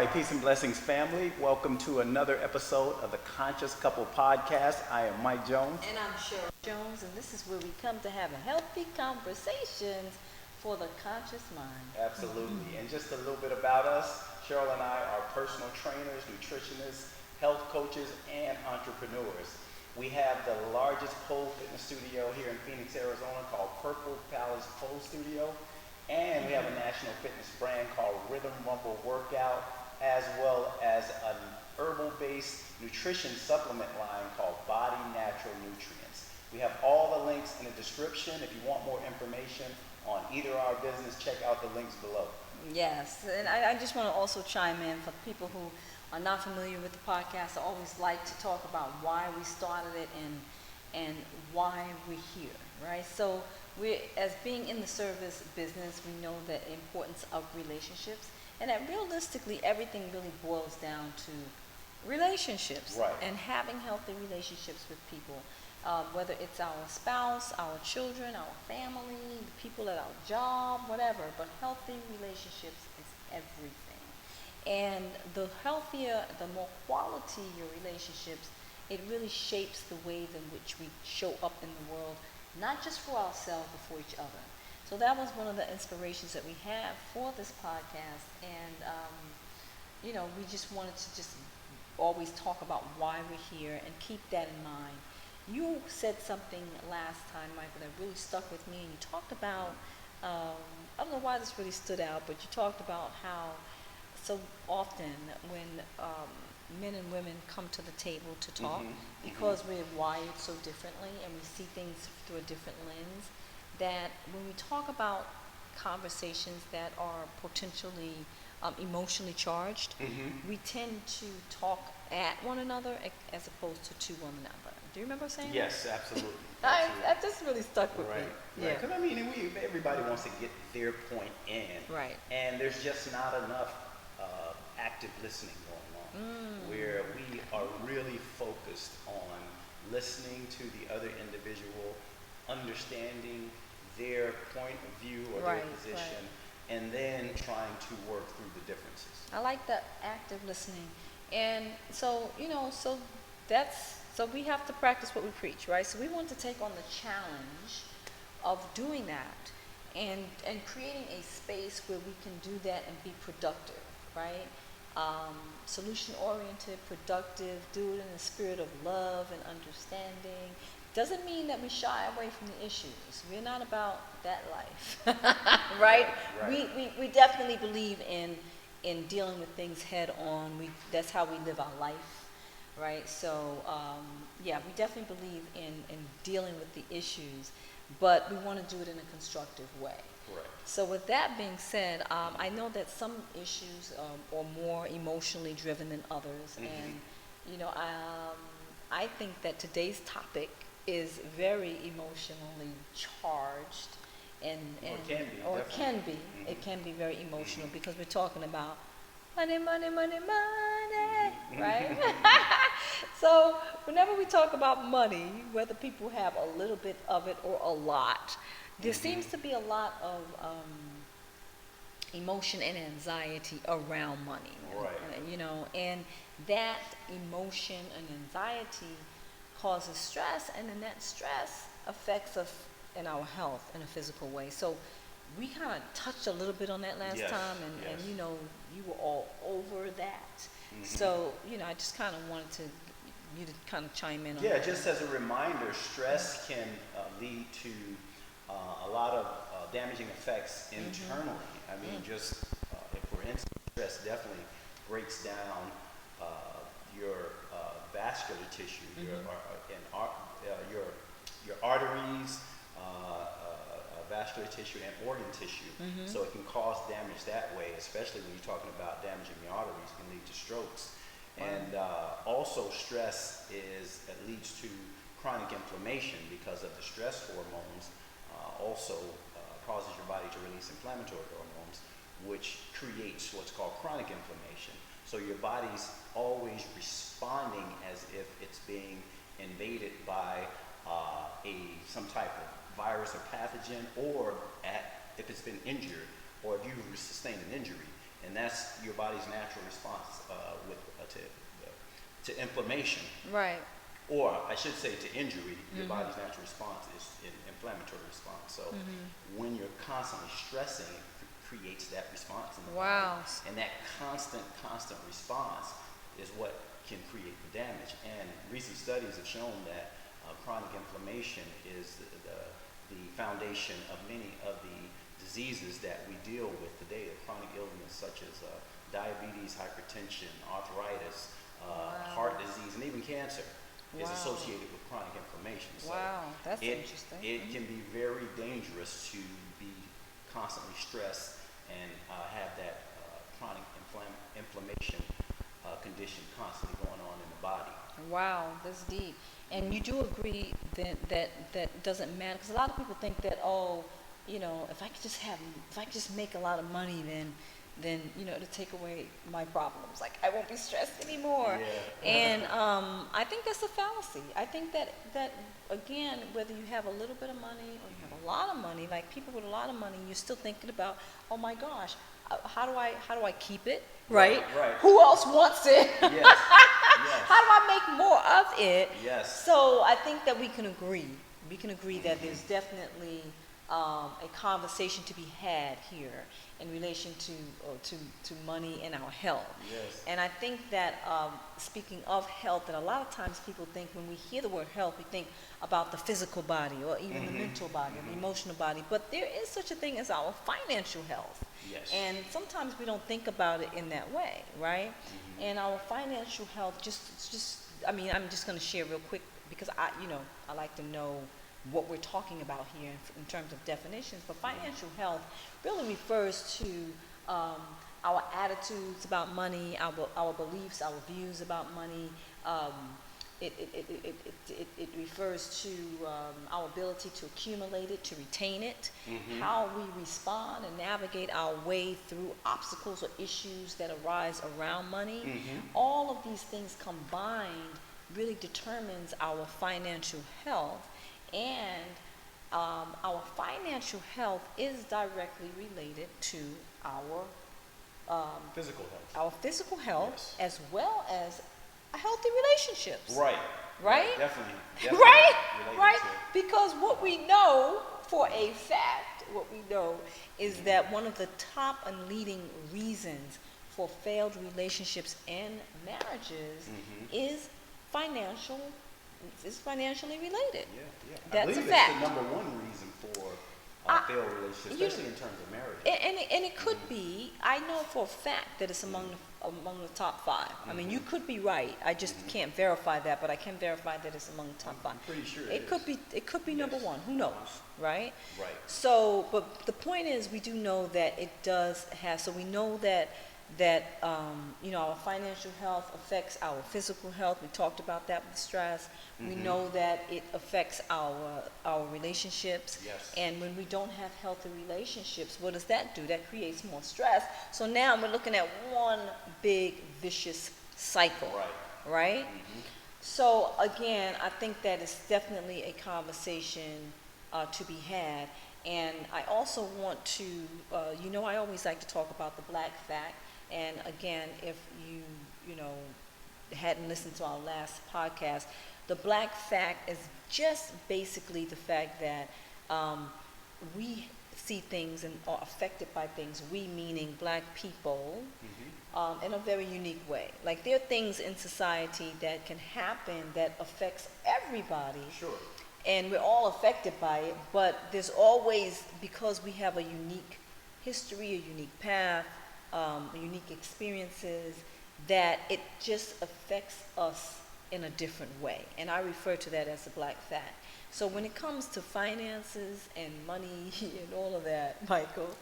right, peace and blessings, family. Welcome to another episode of the Conscious Couple Podcast. I am Mike Jones. And I'm Cheryl Jones, and this is where we come to have a healthy conversations for the conscious mind. Absolutely. And just a little bit about us. Cheryl and I are personal trainers, nutritionists, health coaches, and entrepreneurs. We have the largest pole fitness studio here in Phoenix, Arizona called Purple Palace Pole Studio. And we have a national fitness brand called Rhythm Rumble Workout, as well as an herbal-based nutrition supplement line called Body Natural Nutrients. We have all the links in the description. If you want more information on either of our business, check out the links below. Yes, and I just want to also chime in for people who are not familiar with the podcast. I always like to talk about why we started it and why we're here, right? So as being in the service business, we know the importance of relationships, and that realistically everything really boils down to relationships, right, and having healthy relationships with people, whether it's our spouse, our children, our family, the people at our job, whatever, but healthy relationships is everything. And the healthier, the more quality your relationships, it really shapes the ways in which we show up in the world, not just for ourselves, but for each other. So that was one of the inspirations that we have for this podcast. And, we just wanted to just always talk about why we're here and keep that in mind. You said something last time, Michael, that really stuck with me. And you talked about, I don't know why this really stood out, but you talked about how so often when men and women come to the table to talk, because we're wired so differently and we see things through a different lens, that when we talk about conversations that are potentially emotionally charged, we tend to talk at one another as opposed to one another. Do you remember saying Yes, that? absolutely. That just really stuck with me. Right. Because everybody wants to get their point in. Right. And there's just not enough active listening going on, where we are really focused on listening to the other individual, understanding their point of view or their position, and then trying to work through the differences. I like the active listening. And so we have to practice what we preach, right? So we want to take on the challenge of doing that and creating a space where we can do that and be productive, right? Solution-oriented, productive, do it in the spirit of love and understanding. Doesn't mean that we shy away from the issues. We're not about that life, right? We definitely believe in dealing with things head on. That's how we live our life, right? So, we definitely believe in dealing with the issues, but we want to do it in a constructive way. Correct. So with that being said, I know that some issues are more emotionally driven than others, and I think that today's topic is very emotionally charged, and it can be. It can be very emotional because we're talking about money, right? So whenever we talk about money, whether people have a little bit of it or a lot, there seems to be a lot of emotion and anxiety around money, and that emotion and anxiety causes stress, and then that stress affects us in our health in a physical way. So we kind of touched a little bit on that last time, and you were all over that. So I just kind of wanted you to kind of chime in on that. Yeah, just as a reminder, stress can lead to a lot of damaging effects internally. I mean, just for instance, stress definitely breaks down your vascular tissue, your arteries, vascular tissue, and organ tissue. So it can cause damage that way, especially when you're talking about damaging the arteries. It can lead to strokes. And also stress leads to chronic inflammation because of the stress hormones also causes your body to release inflammatory hormones, which creates what's called chronic inflammation. So your body's always responding as if it's being invaded by some type of virus or pathogen, or if it's been injured, or if you sustain an injury. and that's your body's natural response to inflammation. Right. Or I should say to injury. Your body's natural response is an inflammatory response. So when you're constantly stressing, it creates that response in the body. And that constant response is what can create the damage. And recent studies have shown that chronic inflammation is the foundation of many of the diseases that we deal with today, the chronic illness such as diabetes, hypertension, arthritis, heart disease, and even cancer is associated with chronic inflammation. So That's interesting. It can be very dangerous to be constantly stressed and have that chronic inflammation condition constantly going on in the body. Wow, that's deep. And you do agree that doesn't matter, because a lot of people think that, oh, you know, if I could just make a lot of money, then you know, it'll take away my problems. Like, I won't be stressed anymore. Yeah. And I think that's a fallacy. I think that again, whether you have a little bit of money or you have a lot of money, like people with a lot of money, you're still thinking about, oh my gosh, how do I keep it? Right? Right. Who else wants it? Yes. Yes. How do I make more of it? Yes. So I think that we can agree. We can agree that there's definitely a conversation to be had here in relation to money and our health. Yes. And I think that speaking of health, that a lot of times people think when we hear the word health, we think about the physical body or even the mental body or the emotional body. But there is such a thing as our financial health. Yes. And sometimes we don't think about it in that way, right? And our financial health, I'm just going to share real quick because I like to know what we're talking about here in terms of definitions. But financial health really refers to our attitudes about money, our beliefs, our views about money. It refers to our ability to accumulate it, to retain it, how we respond and navigate our way through obstacles or issues that arise around money. All of these things combined really determines our financial health, and our financial health is directly related to our physical health. Our physical health, Yes. as well as healthy relationships. Right. Right? Definitely Right? related Right? to it. Because what we know for a fact, is that one of the top and leading reasons for failed relationships and marriages is financially related. Yeah. That's I believe a fact. it's the number one reason for failed relationships, especially in terms of marriage. And it could be. I know for a fact that it's among the top 5. I mean, you could be right. I just can't verify that, but I can verify that it's among the top 5. I'm pretty sure It could be number 1. Who knows, right? Right. So, but the point is, we do know that it does have. So we know that our financial health affects our physical health. We talked about that with stress. We know that it affects our relationships. Yes. And when we don't have healthy relationships, what does that do? That creates more stress. So now we're looking at one big vicious cycle. Right? So again, I think that is definitely a conversation to be had. And I also want to, I always like to talk about the black fact. And again, if you hadn't listened to our last podcast, the black fact is just basically the fact that we see things and are affected by things, we meaning black people, in a very unique way. Like, there are things in society that can happen that affects everybody. Sure. And we're all affected by it, but there's always, because we have a unique history, a unique path, unique experiences, that it just affects us in a different way. And I refer to that as the black fact. So when it comes to finances and money and all of that, Michael,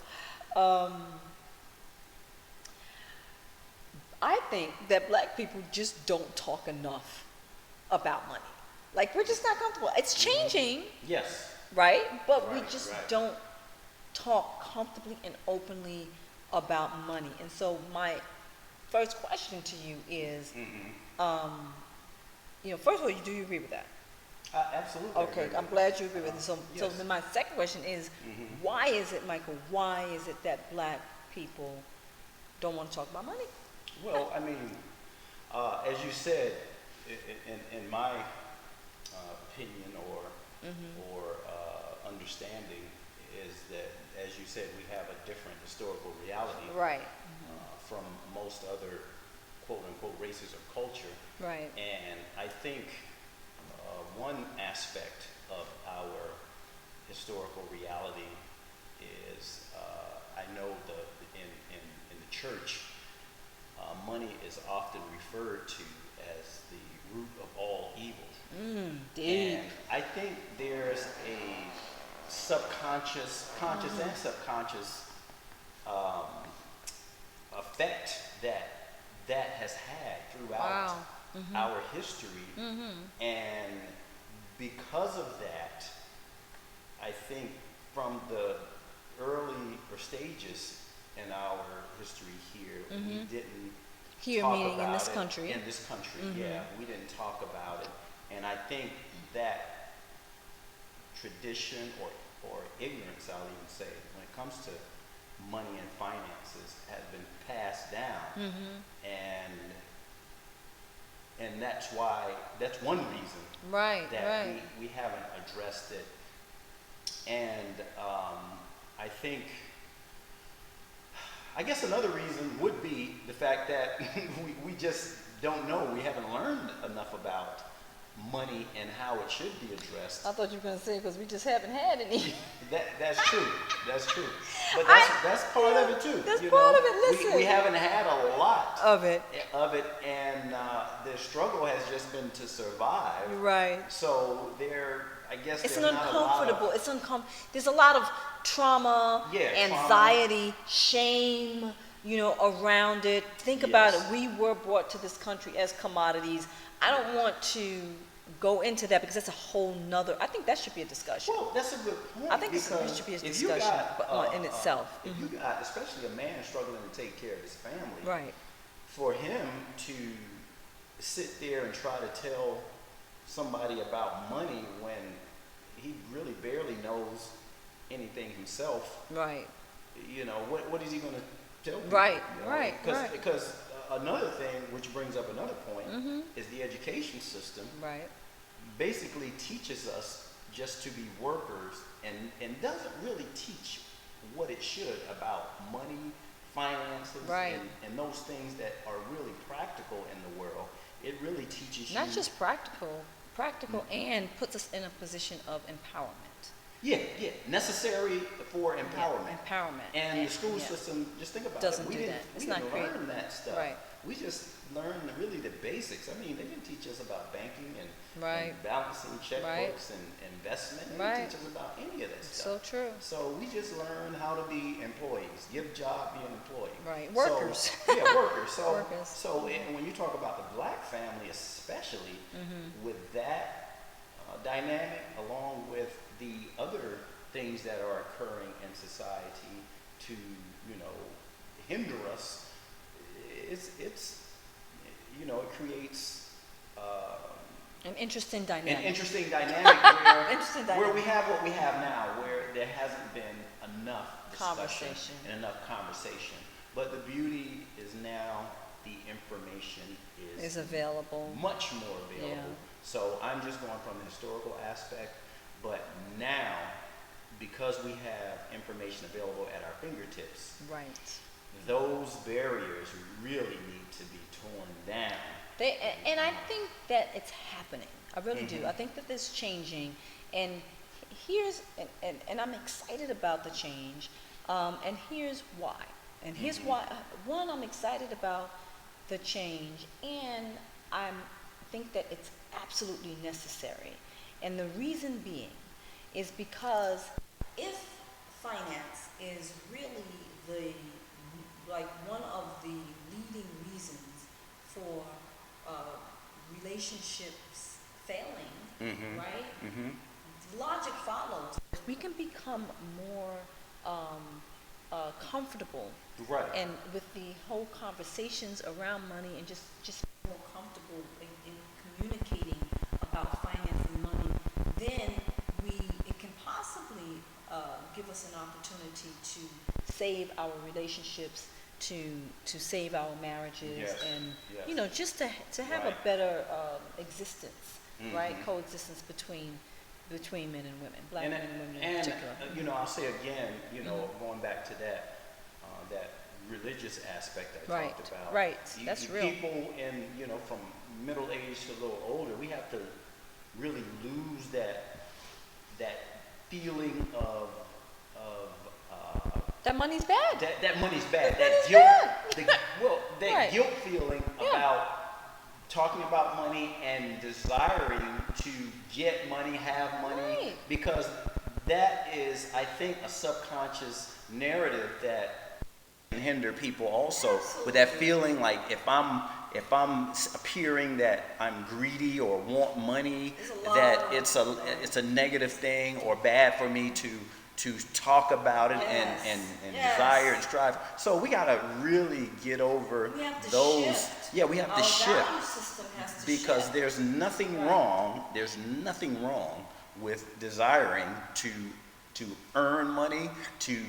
I think that black people just don't talk enough about money. Like, we're just not comfortable. It's changing. Yes. Right? But we Right, just right. don't talk comfortably and openly about money. And so my first question to you is, first of all, do you agree with that? Absolutely. I Okay, agree I'm with glad you agree with it. So Yes. then my second question is, why is it, Michael, why is it that black people don't want to talk about money. Well, I mean, as you said, in my opinion or understanding, is that, as you said, we have a different historical reality Right. from most other quote-unquote races or culture. Right. And I think one aspect of our historical reality is, I know in the church, money is often referred to as the root of all evil. Deep. And I think there's a conscious and subconscious effect that has had throughout our history. And because of that, I think from the earlier stages in our history here, we didn't Here, talk meaning in about this it. country. In this country, yeah, we didn't talk about it. And I think that tradition or ignorance, I'll even say, when it comes to money and finances, has been passed down. And that's one reason that we haven't addressed it. And I guess another reason would be the fact that we just don't know. We haven't learned enough about money and how it should be addressed. I thought you were going to say because we just haven't had any. That's true. That's true. But that's part of it too. That's part of it. Listen, we haven't had a lot of it, and the struggle has just been to survive. Right. So I guess it's there's uncomfortable. There's a lot of trauma, anxiety, shame, around it. Think about it. We were brought to this country as commodities. I don't want to go into that because that's a whole nother. I think that should be a discussion. Well, that's a good point. I think it should be a discussion in itself. If you got, especially a man struggling to take care of his family, right? For him to sit there and try to tell somebody about money when he really barely knows anything himself, right? What is he going to tell people? Right, Because another thing, which brings up another point, is the education system. Right. Basically teaches us just to be workers and doesn't really teach what it should about money, finances, and those things that are really practical in the world. It really teaches not just practical and puts us in a position of empowerment. Yeah, necessary for empowerment. Empowerment. And the school system, just think about doesn't it. We do didn't, that. It's we not didn't creative. learn that stuff. Right. We just learned really the basics. I mean, they didn't teach us about banking and balancing checkbooks and investment. They didn't teach us about any of that stuff. So true. So we just learned how to be employees. Give a job, be an employee. Right. Workers. Workers. So, workers. And when you talk about the black family, especially with that dynamic, along with the other things that are occurring in society to, hinder us, it creates an interesting dynamic. Where we have what we have now, where there hasn't been enough discussion and enough conversation. But the beauty is now the information is available. Much more available. Yeah. So I'm just going from the historical aspect, but now, because we have information available at our fingertips, those barriers really need to be torn down. And I think that it's happening. I really do. I think that this is changing, and I'm excited about the change, and here's why. And here's why. One, I'm excited about the change, and I think that it's absolutely necessary. And the reason being is because if finance is really one of the leading reasons for relationships failing, right? Logic follows. If we can become more comfortable, and with the whole conversations around money, and just more comfortable in communicating about finance and money, then it can possibly give us an opportunity to save our relationships, to save our marriages Yes, and yes. you know, just to have Right. a better existence, right? Mhm. Coexistence between men and women, black And, men and women in and particular. you know, I'll say again, you know, going back to that religious aspect I Right, talked about. right. That's real. People in, you know, from middle age to a little older, we have to really lose that feeling of That money's bad. that money's bad. That That money's guilt. bad. That Right. guilt feeling Yeah. about talking about money and desiring to get money, have money, Right. because that is, I think, a subconscious narrative that can hinder people also with that feeling like if I'm appearing that I'm greedy or want money, that it's a negative thing or bad for me to talk about it Yes. and Yes. desire and strive. So we gotta really get over We have to those. shift. Yeah, we have to Our shift value system has to because shift. there's nothing Right. wrong. There's nothing wrong with desiring to earn money, to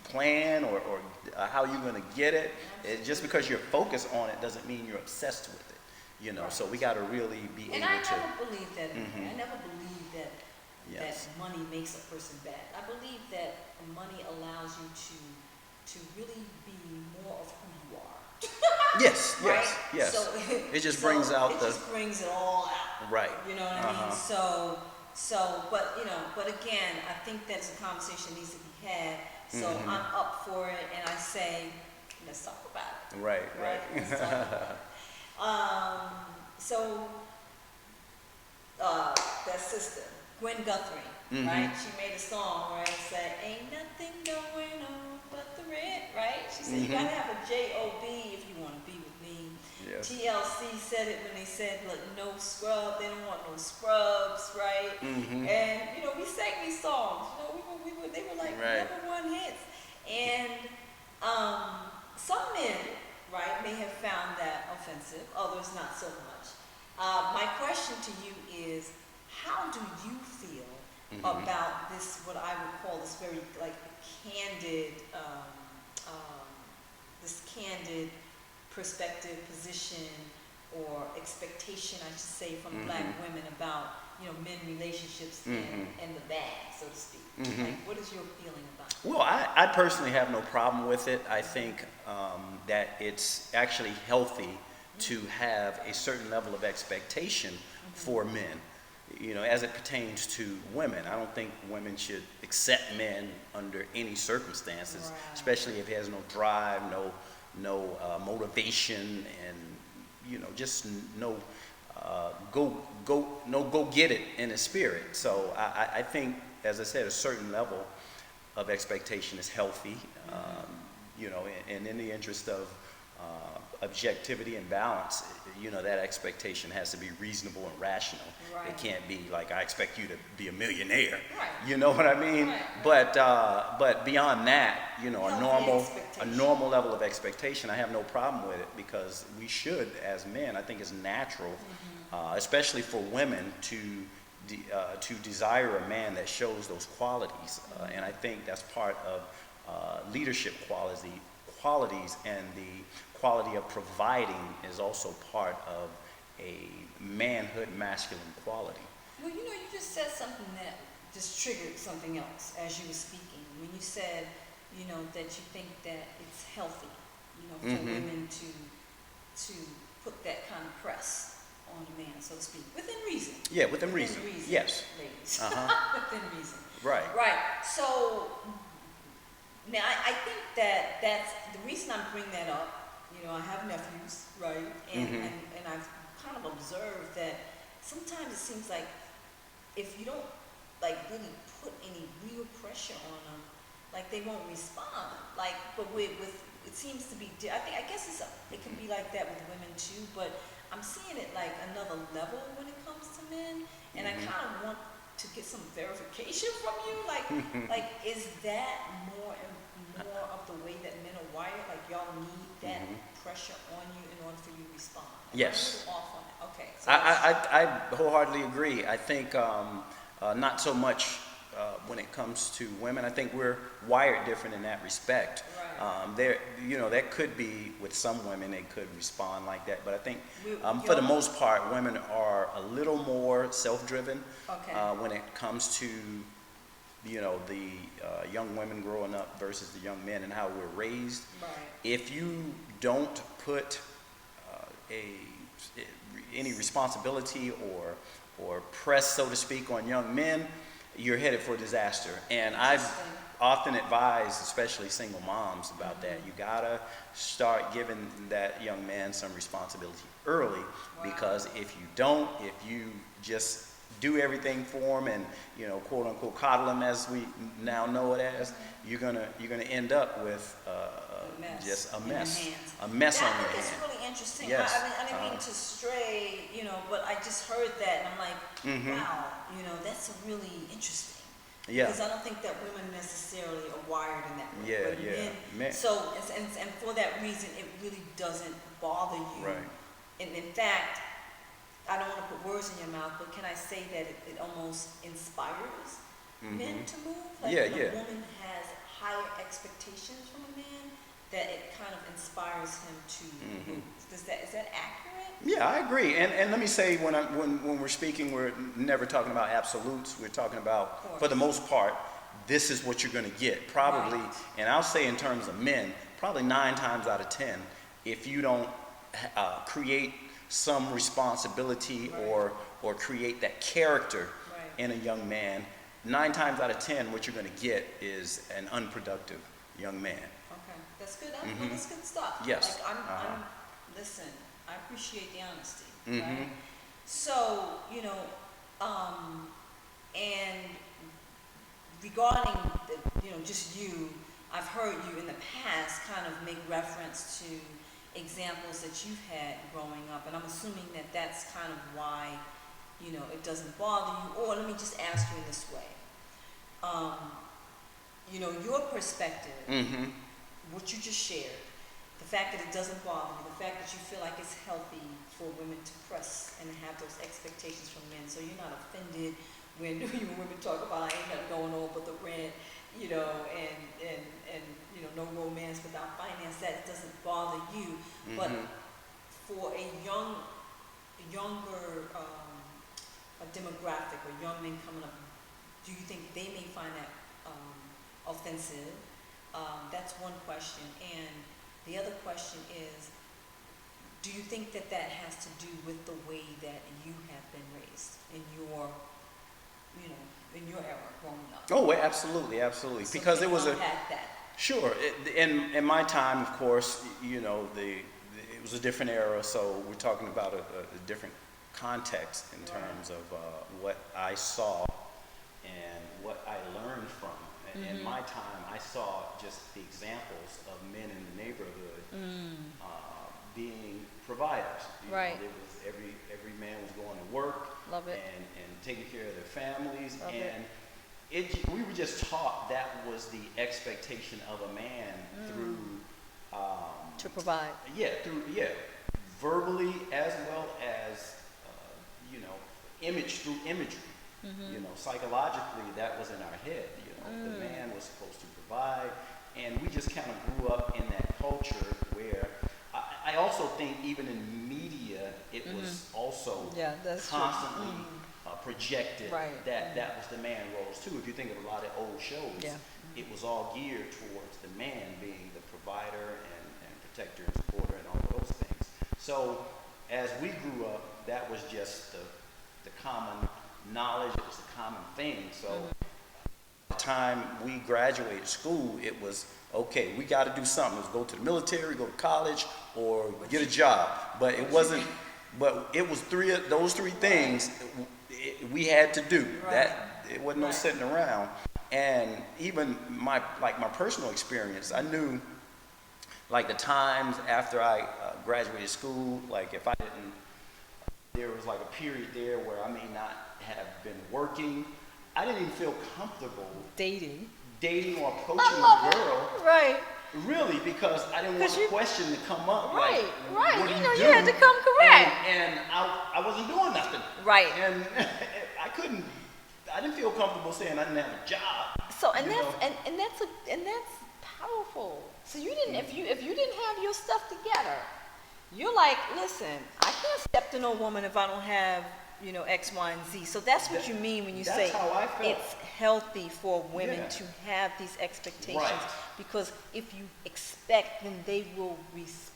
plan or how you're going to get it. Just because you're focused on it doesn't mean you're obsessed with it. You know, Right. so we got to really be And able I to. never believed that. Mhm. I never believed that Yes. that money makes a person bad. I believe that money allows you to really be more of who you are. Yes. Right? Yes. Yes. So, It just so brings out it the just brings it all out. right. You know what I mean? Uh-huh. But you know, but again, I think that's a conversation that needs to be had. So Mhm. I'm up for it, and I say, let's talk about it. Right. Right? Let's talk about it. So that sister, Gwen Guthrie, Mhm. right? She made a song, right? It said, "Ain't nothing going on but the rent," right? She said, "You gotta have a J-O-B if you want to be with me." Yes. TLC said it when they said, "Look, no scrub. They don't want no scrubs," right? Mhm. And you know, we sang these songs. You know, they were like Right. #1 hits. And some men, right, may have found that offensive. Others not so much. My question to you is, how do you feel Mhm. about this? What I would call this very like candid, this candid perspective, position, or expectation, I should say, from Mhm. black women about, you know, men relationships Mhm. and the bag, so to speak. Mhm. Like, what is your feeling about it? Well, I personally have no problem with it. I think that it's actually healthy to have a certain level of expectation for men, you know, as it pertains to women. I don't think women should accept men under any circumstances, Right. especially if he has no drive, no motivation, and you know, just no go get it in his spirit. So I think, as I said, a certain level of expectation is healthy, you know, and in the interest of objectivity and balance, you know, that expectation has to be reasonable and rational. Right. It can't be like, I expect you to be a millionaire. Right. You know what I mean? Right. But beyond that, you know, a Healthy expectation. normal level of expectation, I have no problem with it, because we should, as men, I think it's natural, especially for women, to desire a man that shows those qualities, and I think that's part of leadership qualities, and the quality of providing is also part of a manhood, masculine quality. Well, you know, you just said something that just triggered something else as you were speaking. When you said, you know, that you think that it's healthy, you know, for women to put that kind of press on a man, so to speak, within reason. Yeah, within reason. Yes. Ladies. Uh-huh. Within reason. Right. Right. So now I think that that's the reason I bring that up. You know, I have nephews, right? And I've kind of observed that sometimes it seems like if you don't like really put any real pressure on them, like they won't respond. Like, but with it seems to be. I guess it can be like that with women too. But I'm seeing it like another level when it comes to men, and I kind of want to get some verification from you. Like, is that more of the way that men are wired? Like, y'all need that pressure on you in order for you to respond? Yes. I'm a little off on it. Okay. So I wholeheartedly agree. I think not so much when it comes to women. I think we're wired different in that respect. Right. There, that could be with some women, they could respond like that, but I think We- for the most part, women are a little more self-driven Okay. when it comes to the young women growing up versus the young men and how we're raised. Right. If you don't put any responsibility or press, so to speak, on young men, you're headed for disaster. And I've often advised, especially single moms, about that. You gotta start giving that young man some responsibility early, because if you don't, if you just do everything for him and quote unquote coddle him, as we now know it as, you're gonna end up with just a mess on your hands. I think it's really interesting. Yes. I didn't mean to stray, but I just heard that and I'm like, wow, that's really interesting. Yeah. Because I don't think that women necessarily are wired in that way. Yeah, but yeah. Men, so, and for that reason, it really doesn't bother you. Right. And in fact, I don't want to put words in your mouth, but can I say that it almost inspires men to move? Like Yeah, when yeah. a woman has higher expectations from a man, that it kind of inspires him to move. Is that accurate? Yeah, I agree. And let me say, when we're speaking, we're never talking about absolutes. We're talking about, for the most part, this is what you're going to get. Probably, Right. and I'll say in terms of men, probably 9 times out of 10, if you don't create some responsibility or create that character in a young man, 9 times out of 10, what you're going to get is an unproductive young man. Okay, that's good. That's good stuff. Yes. Like listen, I appreciate the honesty, right? So, and regarding just you, I've heard you in the past kind of make reference to examples that you've had growing up, and I'm assuming that that's kind of why, it doesn't bother you. Or let me just ask you in this way. Your perspective, what you just shared, the fact that it doesn't bother you, the fact that you feel like it's healthy for women to press and have those expectations from men, so you're not offended when women talk about ain't nothing going on but the rent, and no romance without finance. That doesn't bother you, but for a younger demographic or young men coming up, do you think they may find that offensive? That's one question. And the other question is, do you think that has to do with the way that you have been raised in your, in your era growing up? Oh, absolutely. So Because it was unpack that. Sure. In my time, of course, it was a different era, so we're talking about a different context in terms of what I saw and what I learned from. In my time, I saw just the examples of men in the neighborhood being providers. Right. There was every man was going to work. Love it. And taking care of their families. Love it. We were just taught that was the expectation of a man through To provide. Verbally as well as through imagery. Psychologically, that was in our head. The man was supposed to provide, and we just kind of grew up in that culture where I also think even in media it was also constantly projected that was the man roles too. If you think of a lot of old shows, it was all geared towards the man being the provider and protector and supporter and all of those things. So as we grew up, that was just the common knowledge, it was the common thing. So by the time we graduated school, it was, okay, we got to do something. Let's go to the military, go to college, or get a job. But it wasn't, but it was those three things we had to do. It wasn't no sitting around. And even my personal experience, I knew like the times after I graduated school, like if I didn't, there was like a period there where I may not have been working. I didn't even feel comfortable dating or approaching a girl. Right. Really, because I didn't want the question to come up. Right. What do You had to come correct. And I wasn't doing nothing. Right. And I I didn't feel comfortable saying I didn't have a job. So and you that's know. and that's powerful. So you didn't if you didn't have your stuff together, you're like, listen, I can't step to no woman if I don't have, you know, X, Y, and Z. So that's what you mean when you That's say how I felt. it's healthy for women Yeah. to have these expectations, Right. because if you expect, then they will respond.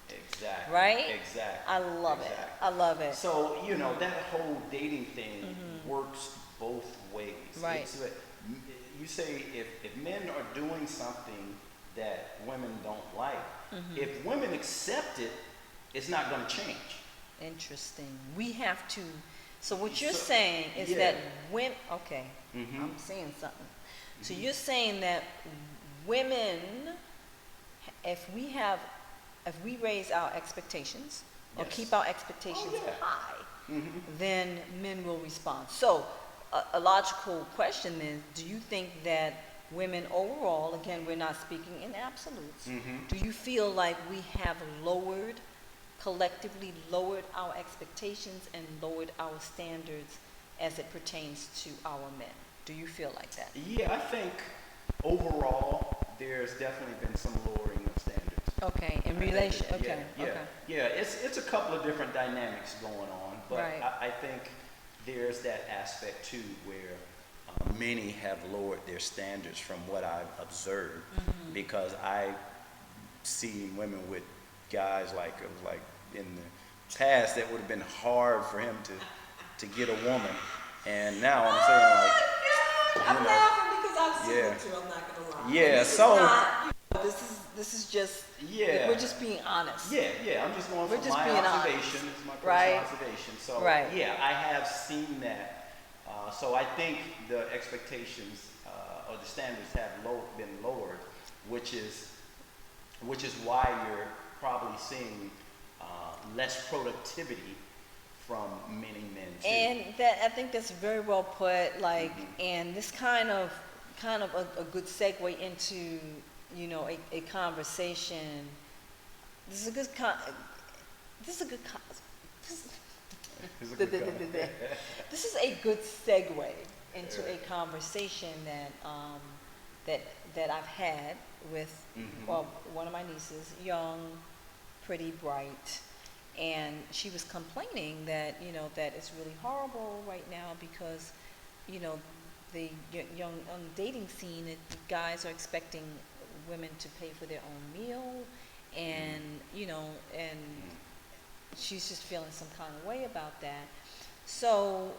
Exactly. Right? Exactly. I love it. Exactly. I love it. So, you know, that whole dating thing works both ways. Right. It's, you say if men are doing something that women don't like, if women accept it, it's not going to change. Interesting. We have to. So what you're So, saying is yeah. that women. Okay, Mhm. I'm saying something. So you're saying that women, if we raise our expectations or Yes. keep our expectations Oh, yeah. high, Mhm. then men will respond. So a logical question then: do you think that women overall, again, we're not speaking in absolutes, do you feel like we have collectively lowered our expectations and lowered our standards as it pertains to our men? Do you feel like that? Yeah, I think overall there's definitely been some lowering of standards. Okay, in I think relation. it- Okay, yeah, okay. yeah. It's a couple of different dynamics going on, but Right. I think there's that aspect too where many have lowered their standards from what I've observed, because I seen women with guys like it was like in the past that would have been hard for him to get a woman, and now I'm saying like, I'm you know, laughing because I've seen yeah. it too. I'm not gonna lie. Yeah, And this so- is not, this is just. Yeah. We're just being honest. yeah, I'm just going We're from just my being observation. honest, It's my personal right? observation. So Right. yeah, I have seen that. So I think the expectations or the standards have been lowered, which is why you're probably seeing less productivity from many men too. And that, I think that's very well put. Like, and this kind of a good segue into, you know, a conversation. This is a good this is a good It's a good comment. this is a good segue into a conversation that I've had with well, one of my nieces, young, pretty bright, and she was complaining that, you know, that it's really horrible right now because, you know, the young on the dating scene, guys are expecting women to pay for their own meal, and you know, and she's just feeling some kind of way about that. So,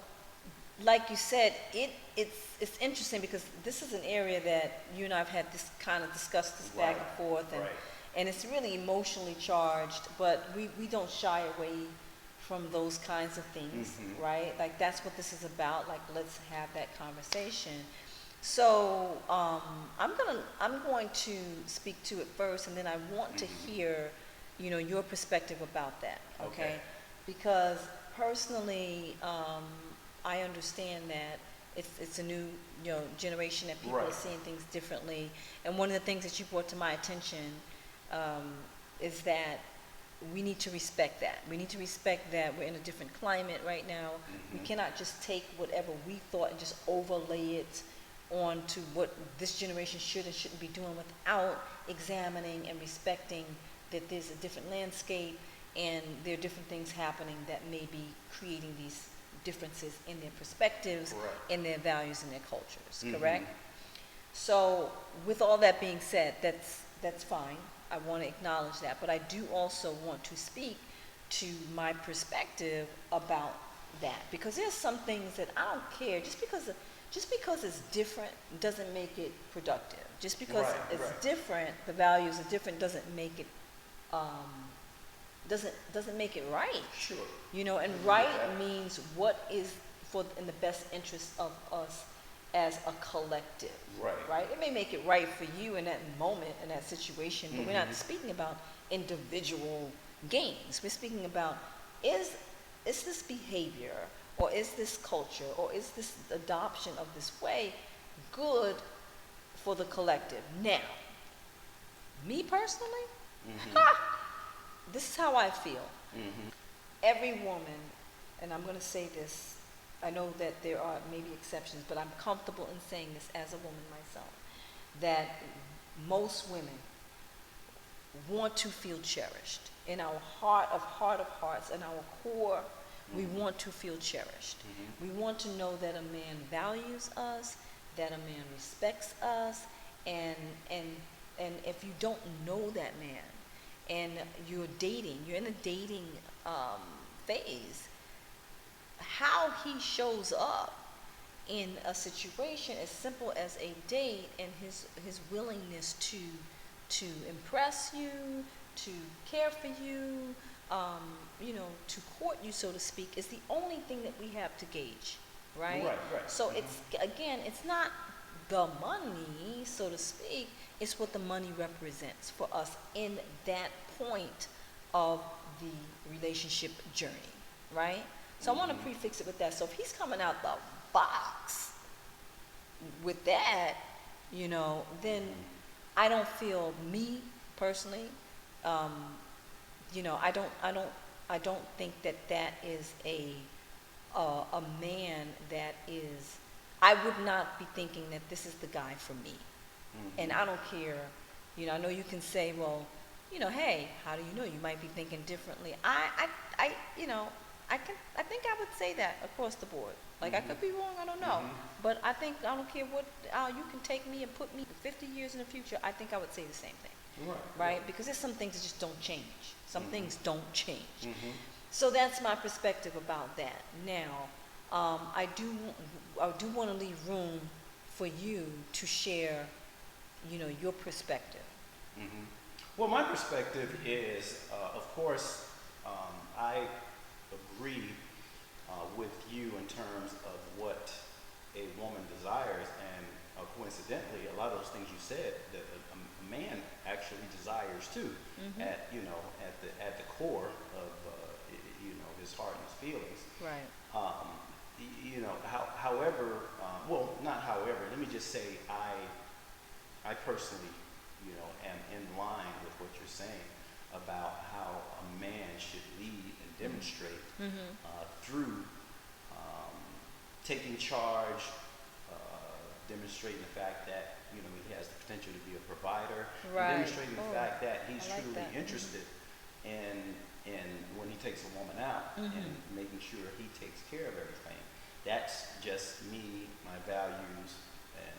like you said, it's interesting because this is an area that you and I have had this kind of discussed this back and forth, and right. and it's really emotionally charged, but we don't shy away from those kinds of things, right? Like that's what this is about. Like, let's have that conversation. So I'm going to speak to it first, and then I want to hear, you know, your perspective about that. Okay? Because personally, I understand that it's a new, you know, generation that people are seeing things differently. And one of the things that you brought to my attention is that we need to respect that. We need to respect that we're in a different climate right now. We cannot just take whatever we thought and just overlay it onto what this generation should and shouldn't be doing without examining and respecting that there's a different landscape and there are different things happening that may be creating these differences in their perspectives, in their values, and their cultures, correct? So with all that being said, that's fine. I want to acknowledge that, but I do also want to speak to my perspective about that, because there's some things that I don't care. Just because it's different doesn't make it productive. Just because it's different, the values are different, doesn't make it doesn't make it right. Sure. You know, and right means what is in the best interest of us as a collective. Right? It may make it right for you in that moment, in that situation, but we're not speaking about individual gains. We're speaking about is this behavior, or is this culture, or is this adoption of this way good for the collective? Now, me personally, this is how I feel. Every woman, and I'm going to say this I know that there are maybe exceptions, but I'm comfortable in saying this as a woman myself, that most women want to feel cherished. In our heart of hearts, in our core, we want to feel cherished. We want to know that a man values us, that a man respects us, and if you don't know that man, and you're in a dating phase, how he shows up in a situation as simple as a date, and his willingness to impress you, to care for you, to court you, so to speak, is the only thing that we have to gauge, right? Right. So it's not the money, so to speak, it's what the money represents for us in that point of the relationship journey, right? So I want to prefix it with that. So if he's coming out the box with that, then I don't feel, me personally, I don't think that is a man that is. I would not be thinking that this is the guy for me. And I don't care. I know you can say, well, hey, how do you know? You might be thinking differently. I think I would say that across the board. Like, I could be wrong, I don't know. But I think, I don't care what, you can take me and put me 50 years in the future, I think I would say the same thing. Right? Because there's some things that just don't change. Some things don't change. So that's my perspective about that. Now, I do want to leave room for you to share, your perspective. Well, my perspective is, of course, I agree with you in terms of what a woman desires, and coincidentally, a lot of those things you said that a man actually desires too, at the core of his heart and his feelings. Right. Let me just say, I personally, am in line with what you're saying about how a man should lead and demonstrate through taking charge, demonstrating the fact that he has the potential to be a provider, and demonstrating the fact that he's truly interested in when he takes a woman out and making sure he takes care of everything. That's just me, my values, and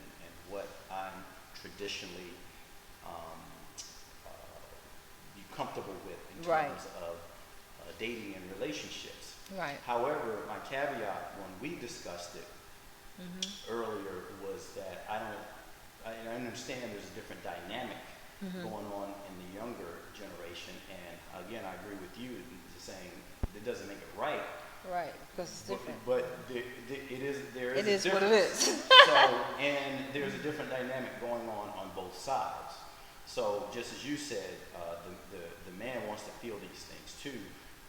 what I'm traditionally be comfortable with in terms of dating and relationships. Right. However, my caveat when we discussed it earlier was that I understand there's a different dynamic going on in the younger generation, and again, I agree with you in saying it doesn't make it right. Right, because it's different. But it is what it is. So, and there's a different dynamic going on both sides. So, just as you said, the man wants to feel these things too,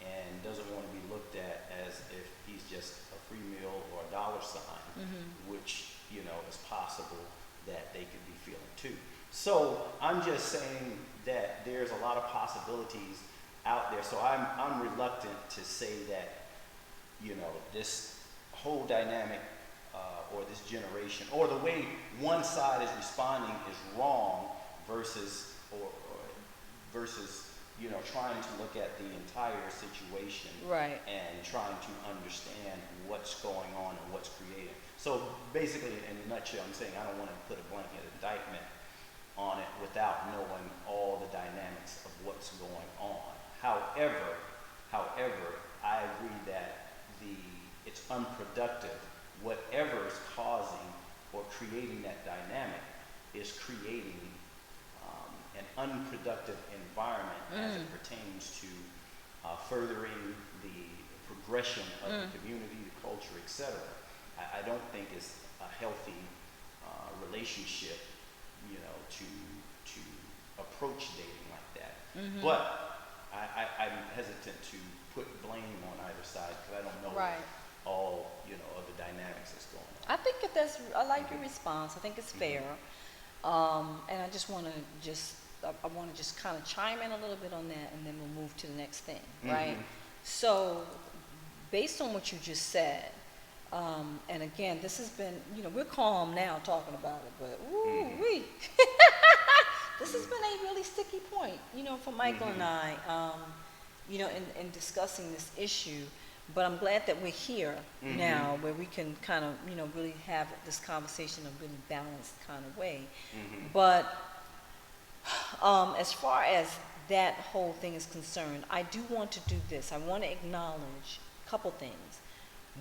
and doesn't want to be looked at as if he's just a free meal or a dollar sign, which is possible that they could be feeling too. So, I'm just saying that there's a lot of possibilities out there. So, I'm reluctant to say that this whole dynamic or this generation or the way one side is responding is wrong versus trying to look at the entire situation and trying to understand what's going on and what's created. So basically, in a nutshell, I'm saying I don't want to put a blanket indictment on it without knowing all the dynamics of what's going on. However, I agree that it's unproductive. Whatever is causing or creating that dynamic is creating an unproductive environment as it pertains to furthering the progression of the community, the culture, etc. I don't think it's a healthy relationship, to approach dating like that. But I'm hesitant to put blame on either side because I don't know all of the dynamics that's going on. I think I like your response. I think it's fair, and I just want to kind of chime in a little bit on that, and then we'll move to the next thing, right? So, based on what you just said, And again, this has been, we're calm now talking about it, but woo-wee. This has been a really sticky point, for Michael and I, in discussing this issue. But I'm glad that we're here now, where we can kind of, really have this conversation in a really balanced kind of way. But as far as that whole thing is concerned, I do want to do this. I want to acknowledge a couple things.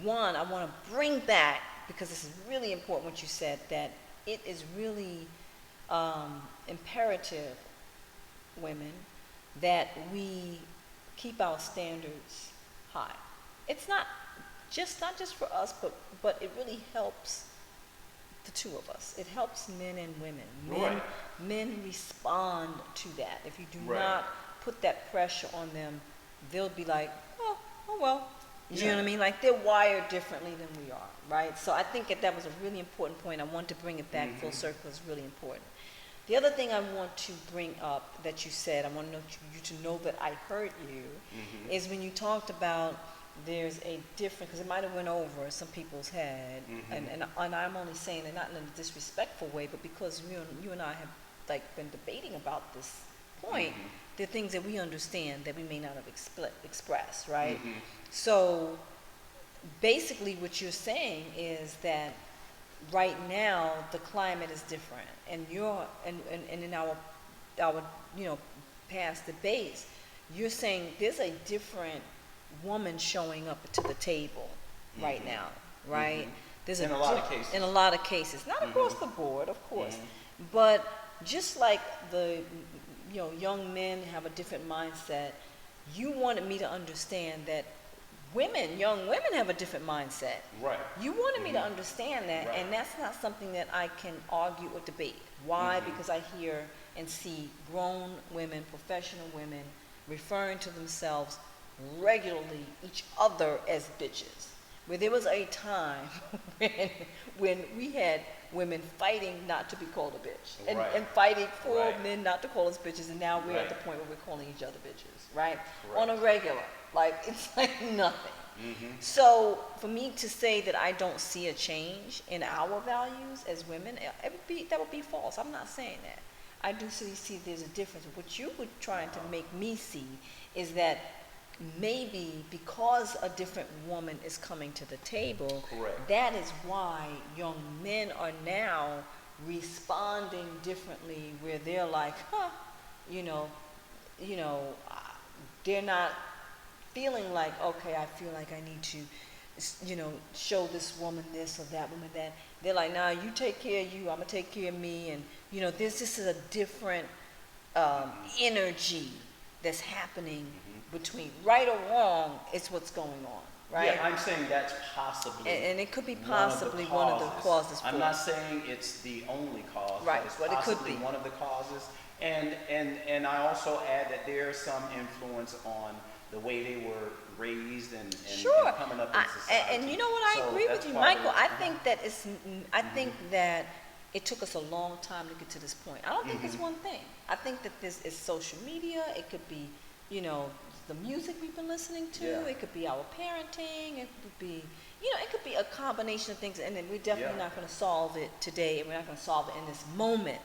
One, I want to bring back, because this is really important what you said, that it is really imperative, women, that we keep our standards high. It's not just for us, but it really helps the two of us. It helps men and women. Men respond to that. If you do not put that pressure on them, they'll be like, oh well. You know what I mean? Like, they're wired differently than we are, right? So I think that was a really important point. I want to bring it back full circle. It's really important. The other thing I want to bring up that you said, I want you to know that I heard you, is when you talked about there's a difference, because it might have went over some people's head, and I'm only saying it not in a disrespectful way, but because you and I have been debating about this point, there are things that we understand that we may not have expressed, right? So basically what you're saying is that right now the climate is different, and in our past debates, you're saying there's a different woman showing up to the table right now, right? There's in a lot of cases. In a lot of cases, not across the board, of course, but just like the young men have a different mindset, you wanted me to understand that young women have a different mindset. Right. You wanted me to understand that, and that's not something that I can argue or debate. Why? Because I hear and see grown women, professional women, referring to themselves regularly, each other, as bitches. Where there was a time when we had women fighting not to be called a bitch, and fighting for men not to call us bitches, and now we're at the point where we're calling each other bitches, right? On a regular. It's like nothing. So for me to say that I don't see a change in our values as women, that would be false. I'm not saying that. I do see there's a difference. What you were trying to make me see is that maybe because a different woman is coming to the table, that is why young men are now responding differently, where they're like, they're not feeling like, okay, I feel like I need to, show this woman this or that woman that. They're like, nah, you take care of you, I'm gonna take care of me, and this is a different energy that's happening between right or wrong. It's what's going on, right? Yeah, I'm saying that's possibly, and it could be possibly one of the causes. I'm not saying it's the only cause, right? But it could be one of the causes. And I also add that there's some influence on the way they were raised and coming up in society. And you know what? I agree with you, Michael. I think that think that it took us a long time to get to this point. I don't think it's one thing. I think that this is social media. It could be, the music we've been listening to. Yeah. It could be our parenting. It could be, it could be a combination of things. And then we're definitely not going to solve it today, and we're not going to solve it in this moment.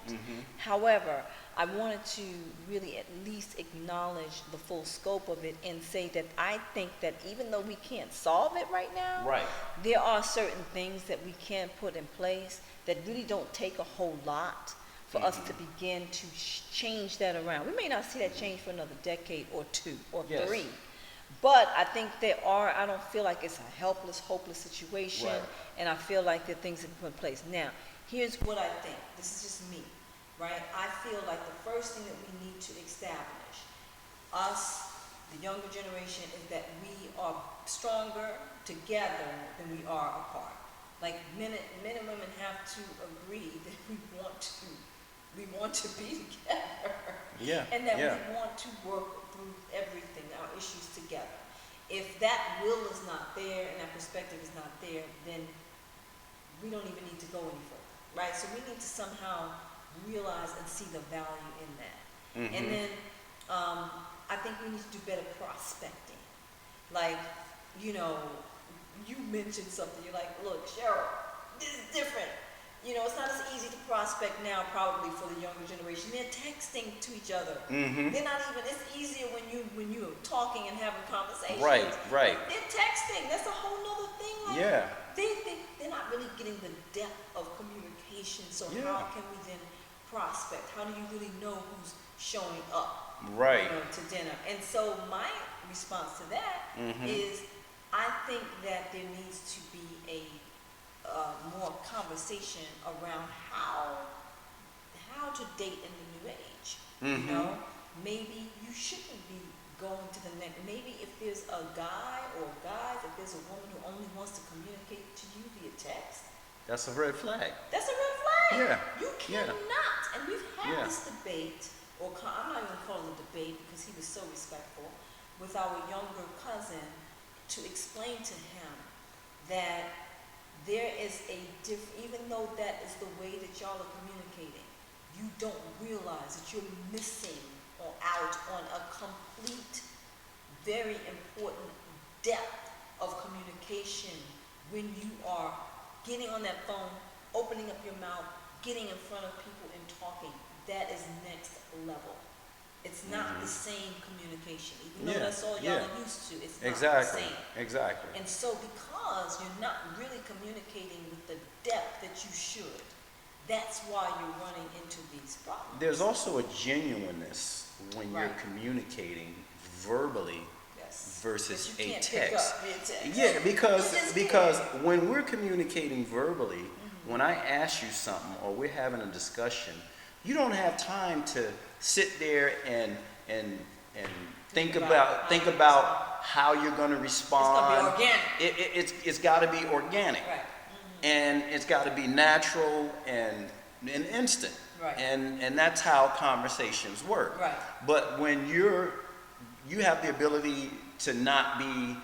However, I wanted to really at least acknowledge the full scope of it and say that I think that even though we can't solve it right now, there are certain things that we can put in place that really don't take a whole lot for us to begin to change that around. We may not see that change for another decade or two or three, but I think I don't feel like it's a helpless, hopeless situation, and I feel like there are things that we put in place. Now, here's what I think. This is just me. Right? I feel like the first thing that we need to establish, us, the younger generation, is that we are stronger together than we are apart. Like men and women have to agree that we want to be together. And that we want to work through everything, our issues together. If that will is not there and that perspective is not there, then we don't even need to go any further. Right? So we need to somehow realize and see the value in that. And then I think we need to do better prospecting. Like, you mentioned something. You're like, look, Cheryl, this is different. You know, it's not as easy to prospect now probably for the younger generation. They're texting to each other. Mm-hmm. They're not even, it's easier when you're talking and having conversations. Right. They're texting. That's a whole nother thing. Like, Yeah. They're not really getting the depth of communication. So Yeah. how can we then prospect? How do you really know who's showing up? Right. You know, to dinner. And so my response to that Mm-hmm. is, I think that there needs to be a more conversation around how to date in the new age. Mm-hmm. You know, maybe you shouldn't be going to the next. Maybe if there's a guy or guys, if there's a woman who only wants to communicate to you via text, That's a red flag. that's a red flag. Yeah. You Yeah. cannot. And we've had Yeah. this debate, I'm not even calling it a debate because he was so respectful, with our younger cousin to explain to him that there is a even though that is the way that y'all are communicating, you don't realize that you're missing or out on a complete, very important depth of communication when you are getting on that phone, opening up your mouth, getting in front of people and talking. That is next level. It's not the same communication. Even though that's all y'all are used to, it's not the same. Exactly. And so because you're not really communicating with the depth that you should, that's why you're running into these problems. There's also a genuineness when you're Right. communicating verbally Yes. versus That you a can't pick text. up via text. Yeah, because You just because can't. when we're communicating verbally, when I ask you something or we're having a discussion, you don't have time to sit there and think about how you're going to respond. It's gonna be organic. It's got to be organic, Right. and it's got to be natural and instant. Right. And that's how conversations work. Right. But when you have the ability to not be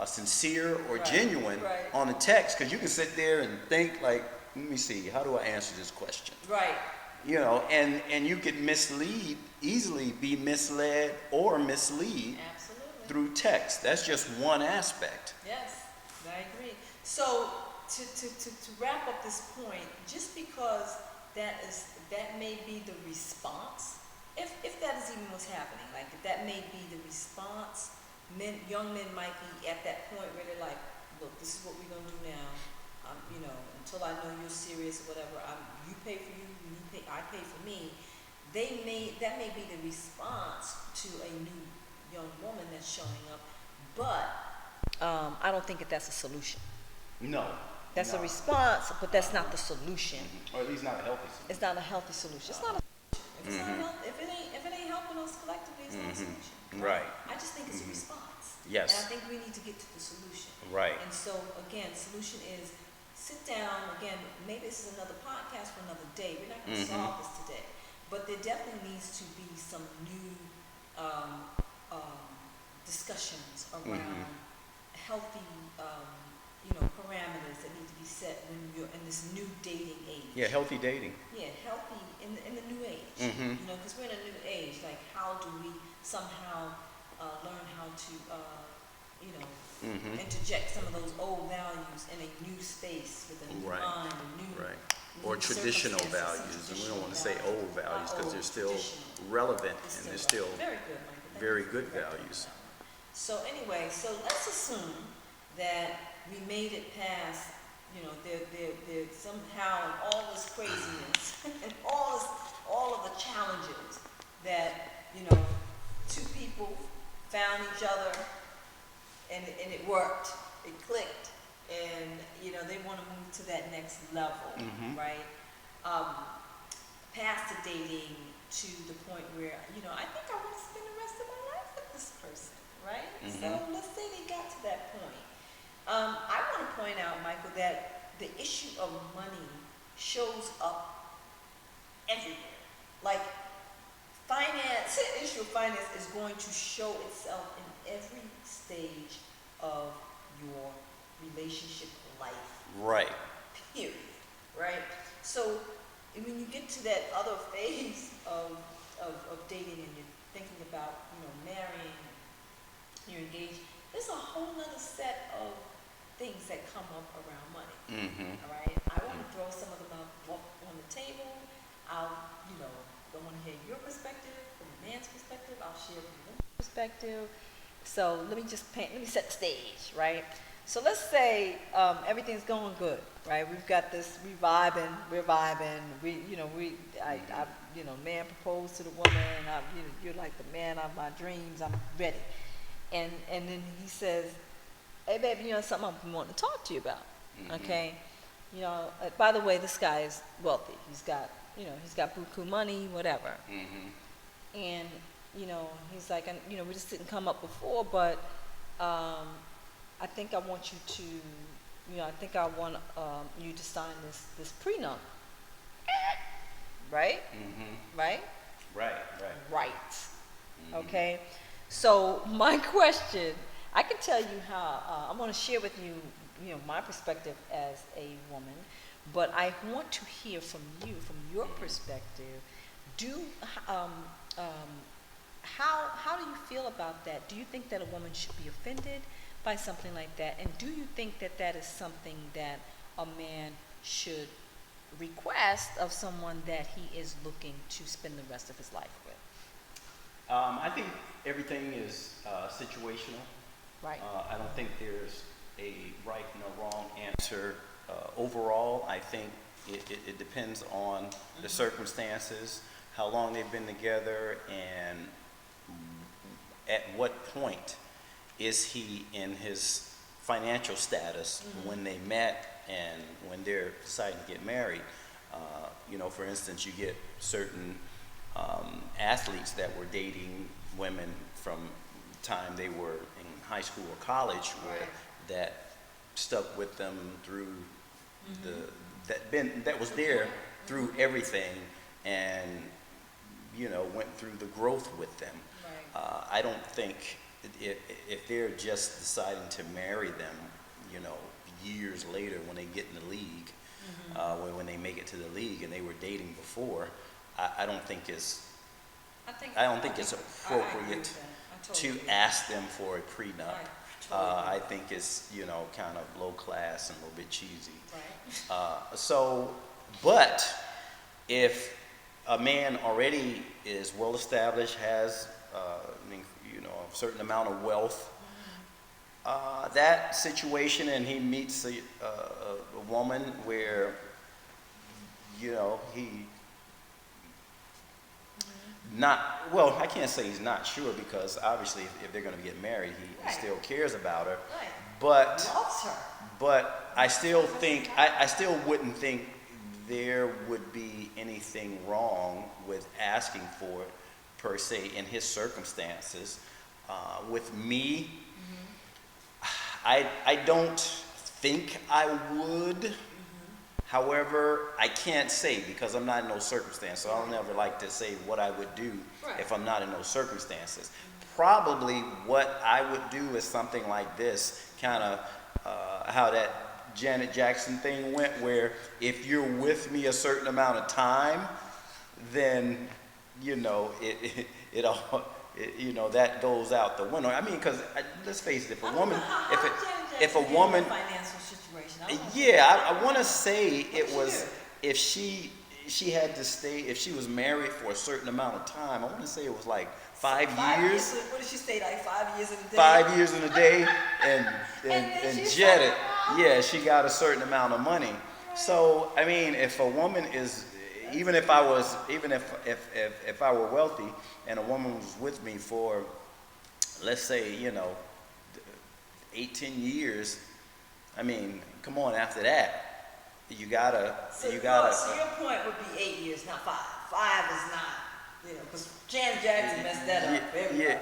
sincere or Right. genuine Right. on a text, because you can sit there and think like, let me see, how do I answer this question? Right. You know, and you could easily be misled or mislead Absolutely. through text. That's just one aspect. Yes, I agree. So to wrap up this point, just because that may be the response, if that is even what's happening, like if that may be the response, young men might be at that point where they're like, look, this is what we're gonna do now. You know, until I know you're serious or whatever, you pay for you, I pay for me. That may be the response to a new young woman that's showing up, but I don't think that's a solution. No. That's no. a response, but that's not the solution. Or at least not a healthy solution. It's not a healthy solution. It's not a solution. If it ain't helping us collectively, it's not a solution. Right. I just think it's a response. Yes. And I think we need to get to the solution. Right. And so again, solution is sit down. Again, maybe this is another podcast for another day. We're not going to solve this today, but there definitely needs to be some new discussions around healthy, parameters that need to be set when you're in this new dating age. Yeah, healthy dating. Yeah, healthy in the new age. Mhm. You know, because we're in a new age. Like, how do we somehow learn how to, interject some of those old values in a new space with a new Right. mind, a new, Right. new Or traditional circumstances, values, and we traditional don't want to say values. old values Not because old, they're still traditional. relevant It's and they're still still very good, Michael. Thank very you for good correcting values. that one. So anyway, so let's assume that we made it past, there somehow in all this craziness and all of the challenges that, two people found each other and it worked, it clicked, and they want to move to that next level, right? Past the dating to the point where, I think I want to spend the rest of my life with this person, right? So let's say they got to that point. I want to point out, Michael, that the issue of money shows up everywhere. Like, the issue of finance is going to show itself in every stage of your relationship life. Right. Period. Right? So when you get to that other phase of dating and you're thinking about, marrying, you're engaged, there's a whole nother set of things that come up around money. Mm-hmm. All right, I want to throw some of them up on the table. I want to hear your perspective from a man's perspective. I'll share from a woman's perspective. So let me set the stage, right? So let's say everything's going good, right? We've got this, we're vibing. Man proposed to the woman. You're like the man of my dreams. I'm ready. And then he says, hey, baby, something I want to talk to you about. Mm-hmm. Okay. By the way, this guy is wealthy. He's got buku money, whatever. Mm-hmm. And, he's like, we just didn't come up before, but I think I want you to, you to sign this prenup. Right? Mm-hmm. Right? Right. Mm-hmm. Okay. So my question, I can tell you how, I'm going to share with you, my perspective as a woman, but I want to hear from you, from your perspective. How do you feel about that? Do you think that a woman should be offended by something like that? And do you think that that is something that a man should request of someone that he is looking to spend the rest of his life with? I think everything is situational. Right. I don't think there's a right and a wrong answer. Overall, I think it depends on the circumstances, how long they've been together, and at what point is he in his financial status when they met and when they're deciding to get married. For instance, you get certain athletes that were dating women from the time they were in high school or college, where that stuck with them through that was there through everything, and went through the growth with them. Right. I don't think if they're just deciding to marry them, years later when they get in the league, when they make it to the league and they were dating before, I don't think it's appropriate to ask them for a prenup. Right. Totally. I think it's kind of low class and a little bit cheesy. Right. But if a man already is well established, has a certain amount of wealth, that situation, and he meets a woman where he I can't say he's not sure, because obviously if they're going to get married, he still cares about her. Right. But loves her. But I still think I still wouldn't think there would be anything wrong with asking for it, per se, in his circumstances. With me, I don't think I would. However, I can't say, because I'm not in those circumstances. So I'll never like to say what I would do if I'm not in those circumstances. Probably what I would do is something like this, kind of how that Janet Jackson thing went, where if you're with me a certain amount of time, then that goes out the window. I mean, because let's face it, if a woman, financial situation, I want to say it was if she had to stay, if she was married for a certain amount of time. I want to say it was like 5 years. What did she stay, like 5 years in a day? 5 years in a day, and jetted. Yeah, she got a certain amount of money. Right. So I mean, if a woman is, even if I were wealthy and a woman was with me for, let's say, 8-10 years, I mean, come on, after that, you gotta. So your point would be 8 years, not 5. 5 is not, because Janet Jackson messed that up. Okay,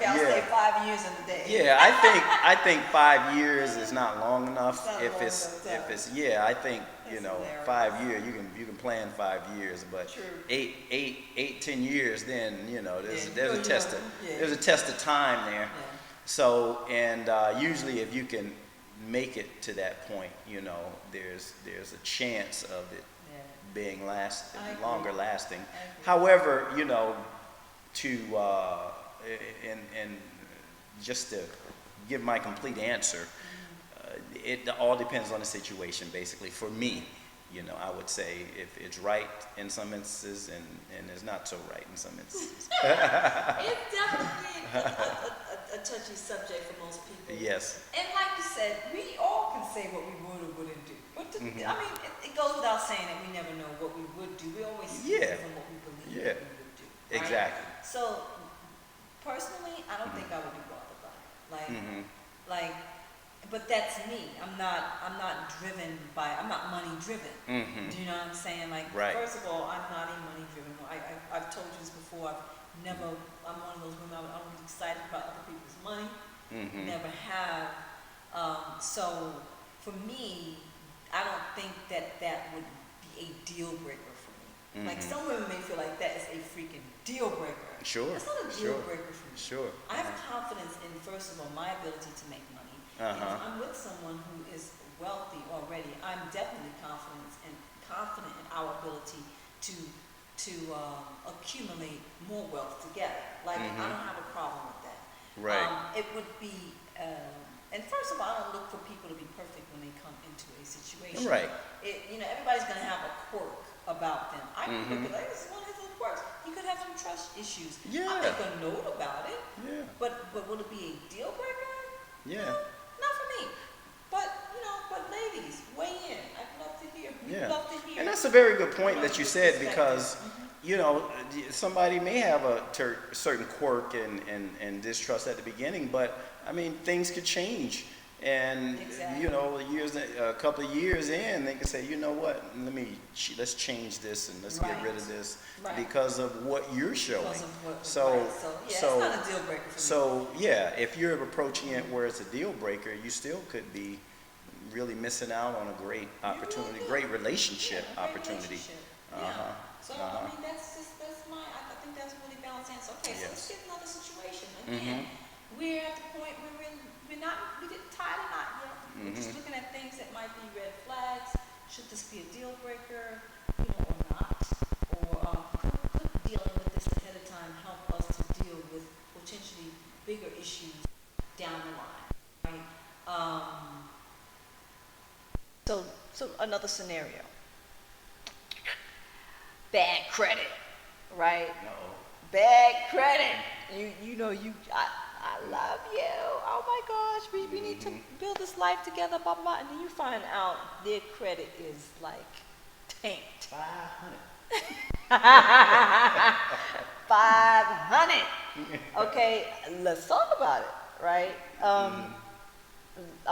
I'll stay 5 years in a day. Yeah, I think 5 years is not long enough. If it's I think 5 years, you can plan 5 years, but True. 10 years, then there's a test of time there. Yeah. So, and usually if you can make it to that point, there's a chance of it being longer lasting. However, to and just to give my complete answer, it all depends on the situation, basically. For me, I would say if it's right in some instances and it's not so right in some instances. It's definitely a touchy subject for most people. Yes. And like you said, we all can say what we would or wouldn't do. But I mean, it goes without saying that we never know what we would do. We always see from what we believe that we would do. Right? Exactly. So personally, I don't think I would be bothered by it. Like, but that's me. I'm not driven by. I'm not money driven. Do you know what I'm saying? Like, first of all, I'm not a money driven. I've told you this before. I'm one of those women. I don't get excited about other people's money. Never have. So for me, I don't think that would be a deal breaker for me. Like some women may feel like that is a freaking deal breaker. Sure. It's not a deal breaker for me. Sure. I have confidence in, first of all, my ability to make money. And if I'm with someone who is wealthy already, I'm definitely confident in our ability to accumulate more wealth together. Like I don't have a problem with that. Right. It would be, and first of all, I don't look for people to be perfect when they come into a situation. Right. Everybody's going to have a quirk about them. I can look at this is one of his little quirks. He could have some trust issues. Yeah. I make a note about it. Yeah. But would it be a deal breaker? Yeah. No, not for me. But ladies, weigh in. I'd love to hear. Yeah. Love to hear. And that's a very good point that you said, because somebody may have a certain quirk and distrust at the beginning, but I mean, things could change. And a couple of years in, they can say, you know what? Let's change this and let's get rid of this because of what you're showing. So it's not a deal breaker for me. So yeah, if you're approaching it where it's a deal breaker, you still could be really missing out on a great opportunity, great relationship opportunity. So I mean, that's my. I think that's really balanced answer. Okay, so let's get another situation. Again, we're at the point where we didn't tie the knot yet. We're just looking at things that might be red flags. Should this be a deal breaker, or not? Or could dealing with this ahead of time help us to deal with potentially bigger issues down the line, right? So another scenario. Bad credit, right? Bad credit. I love you. Oh my gosh, we need to build this life together, blah, blah, blah. And then you find out their credit is like tanked. 500. Okay, let's talk about it, right? I'm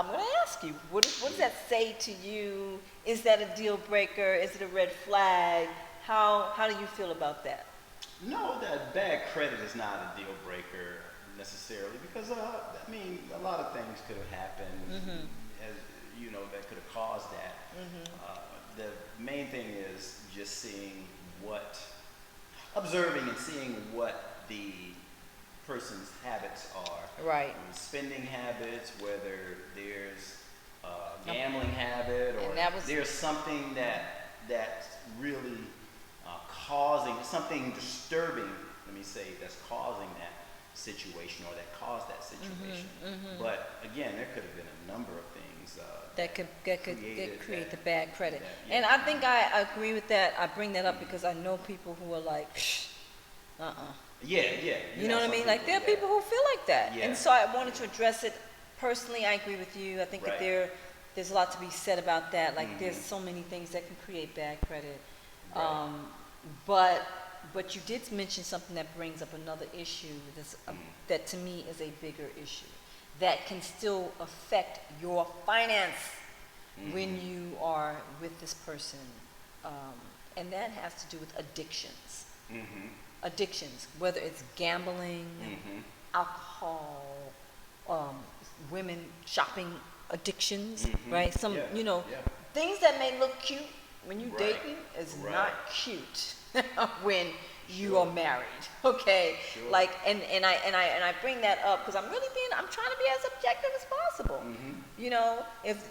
going to ask you, what does that say to you? Is that a deal breaker? Is it a red flag? How do you feel about that? No, that bad credit is not a deal breaker necessarily, because a lot of things could have happened, as that could have caused that. The main thing is just observing and seeing what the person's habits are. Right. Spending habits, whether there's a gambling habit, or there's something that's really causing something disturbing, that's causing that situation or that caused that situation. But again, there could have been a number of things that could create the bad credit. And I think I agree with that. I bring that up because I know people who are like, Yeah. You know what I mean? Like, there are people who feel like that. Yeah. And so I wanted to address it personally. I agree with you. I think that there's a lot to be said about that. Like, there's so many things that can create bad credit. But you did mention something that brings up another issue that to me is a bigger issue that can still affect your finance when you are with this person. And that has to do with addictions. Addictions, whether it's gambling, alcohol, women shopping addictions, right? Things that may look cute when you dating is not cute when you are married, okay? Like, and I bring that up because I'm trying to be as objective as possible. If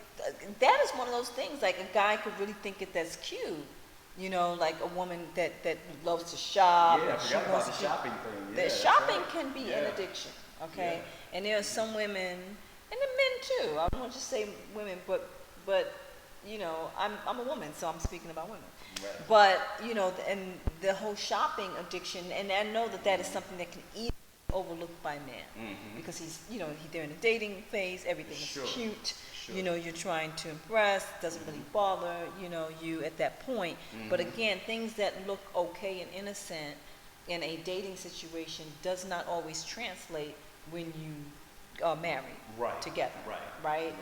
that is one of those things, like a guy could really think that's cute. Like a woman that loves to shop. Yeah, I forgot about the shopping thing. Shopping can be an addiction, okay? And there are some women And the men too. I don't want to just say women, but you know, I'm a woman, so I'm speaking about women. Right. But you know, and the whole shopping addiction, and I know that is something that can easily be overlooked by men because he's, you know, they're in a dating phase. Everything Sure. is cute. Sure. You know, you're trying to impress. Doesn't really bother, you know, you at that point. But again, things that look okay and innocent in a dating situation does not always translate when you are married together. Right.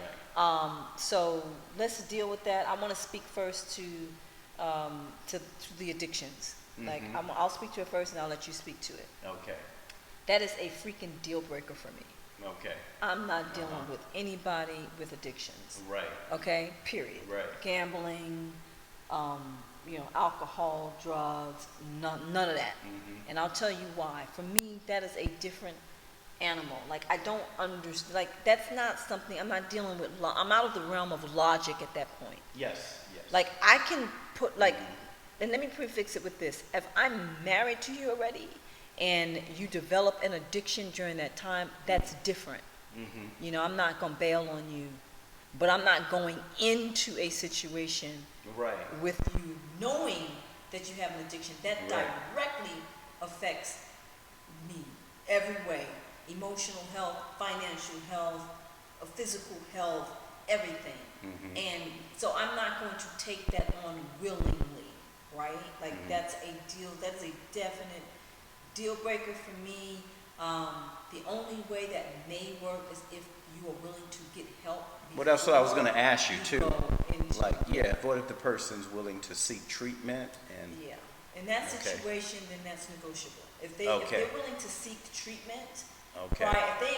So let's deal with that. I want to speak first to the addictions. Like I'll speak to it first, and I'll let you speak to it. Okay. That is a freaking deal breaker for me. Okay. I'm not dealing with anybody with addictions. Right. Okay. Period. Right. Gambling, you know, alcohol, drugs, none of that. And I'll tell you why. For me, that is a different animal. Like, I don't understand. Like, that's not something. I'm not dealing with. I'm out of the realm of logic at that point. Yes. Like, I can put like, and let me prefix it with this. If I'm married to you already, and you develop an addiction during that time, that's different. You know, I'm not gonna bail on you, but I'm not going into a situation with you knowing that you have an addiction that directly affects me every way: emotional health, financial health, physical health, everything. And so I'm not going to take that on willingly, right? Like that's a deal. That is a definite deal breaker for me. The only way that may work is if you are willing to get help. Well, that's what I was going to ask you too. Like, what if the person's willing to seek treatment and? Yeah, in that situation, then that's negotiable. If they're willing to seek treatment, if they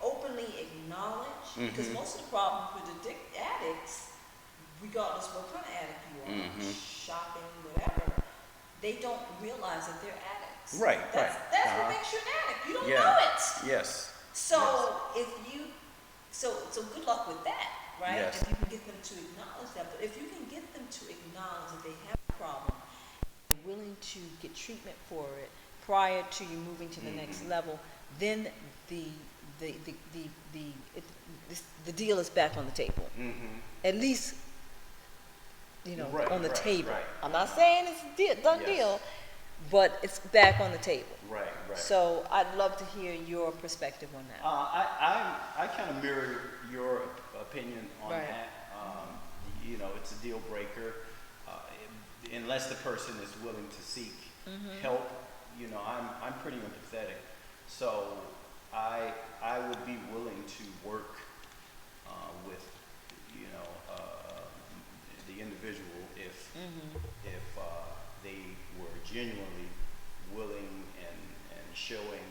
openly acknowledge, because most of the problems with addicts, regardless what kind of addict you are, shopping, whatever, they don't realize that they're addicts. That's what makes you an addict. You don't know it. Yes. So if you, so good luck with that, right? Yes. If you can get them to acknowledge that. But if you can get them to acknowledge that they have a problem and willing to get treatment for it prior to you moving to the next level, then the deal is back on the table. At least, you know, on the table. I'm not saying it's a done deal, but it's back on the table. Right. So I'd love to hear your perspective on that. I kind of mirror your opinion on that. You know, it's a deal breaker unless the person is willing to seek help. You know, I'm pretty empathetic, so I would be willing to work with, you know, the individual if they were genuinely willing and showing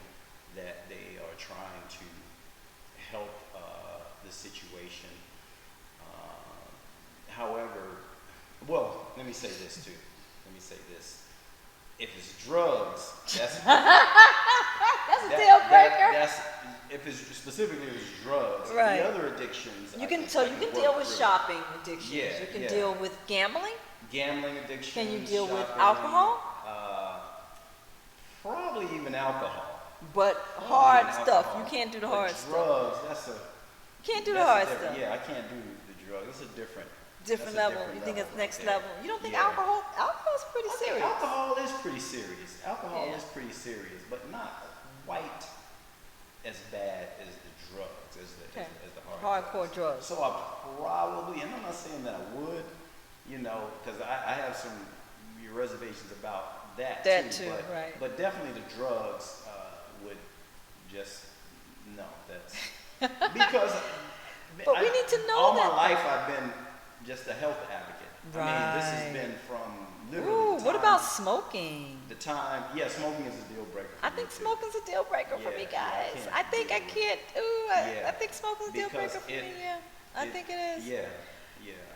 that they are trying to help the situation. However, well, let me say this too. If it's drugs, that's that's a deal breaker. If it's specifically if it's drugs. Right. The other addictions. You can deal with shopping addictions. Yeah, you can deal with gambling. Gambling addiction. Can you deal with shopping, alcohol? Probably even alcohol. But hard stuff. You can't do the hard stuff. Drugs, you can't do the hard stuff. Yeah, I can't do the drugs. It's a different level. You think it's next level? You don't think alcohol? Alcohol is pretty serious. Alcohol is pretty serious. Alcohol is pretty serious, but not quite as bad as the drugs, as the hardcore drugs. So I probably, and I'm not saying that I would, you know, because I have some reservations about that too. But definitely the drugs would just that's because. But we need to know all that. All my life I've been just a health advocate. I mean, this has been from literally. What about smoking? Smoking is a deal breaker. I think smoking's a deal breaker for me, guys. I think I can't. I think smoking's a deal breaker for me. Yeah, I think it is.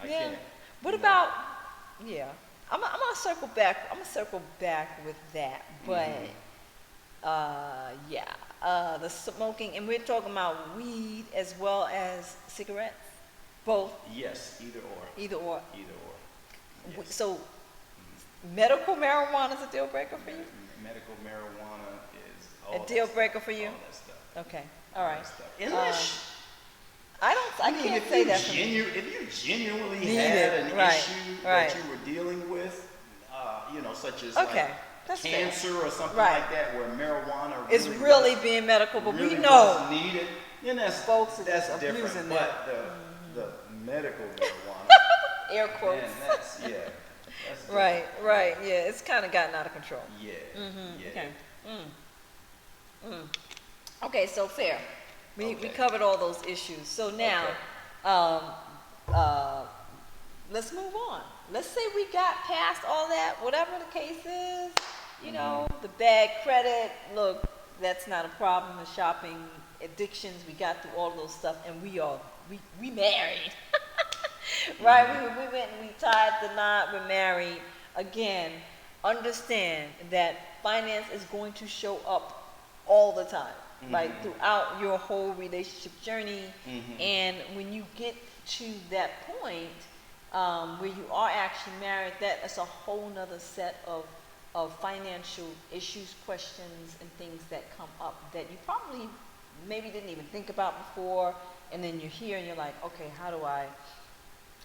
I can't. What about? Yeah, I'm gonna circle back. I'm gonna circle back with that, but the smoking, and we're talking about weed as well as cigarettes. Both? Yes, either or. Yes. So, medical marijuana is a deal breaker for you? Medical marijuana is all a deal breaker for you? All that stuff. Okay, all right. I can't say that for me. If you genuinely Need had it, an right, issue right. that you were dealing with, such as Okay, like that's fair. cancer or something Right. like that, where marijuana It's really being medical, but really we know was needed, then that's folks are that's just different. abusing But that. the medical marijuana, Air quotes. man, that's different. Right, right. Yeah, it's kind of gotten out of control. Yeah, yeah. Okay. Okay, so fair. We Okay. covered all those issues. So now, let's move on. Let's say we got past all that, whatever the case is. You know, the bad credit. Look, that's not a problem. The shopping addictions. We got through all of those stuff, and we married. Right? We went and we tied the knot. We're married. Again, understand that finance is going to show up all the time, right? Throughout your whole relationship journey. And when you get to that point where you are actually married, that's a whole nother set of financial issues, questions, and things that come up that you probably maybe didn't even think about before. And then you're here and you're like, okay, how do I?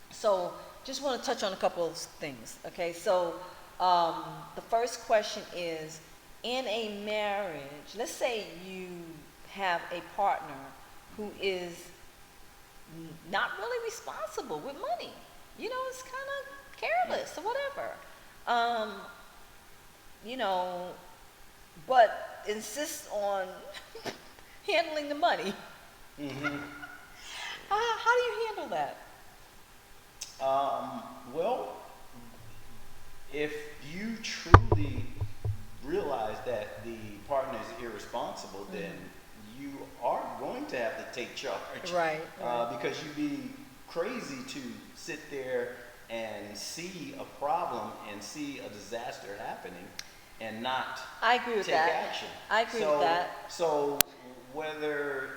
So just want to touch on a couple of things, okay? So the first question is, in a marriage, let's say you have a partner who is not really responsible with money. You know, it's kind of careless or whatever. But insists on handling the money. How do you handle that? Well, if you truly realize that the partner is irresponsible, then you are going to have to take charge. Right. Because you'd be crazy to sit there and see a problem and see a disaster happening and not I agree with take that. action. I agree with that. So whether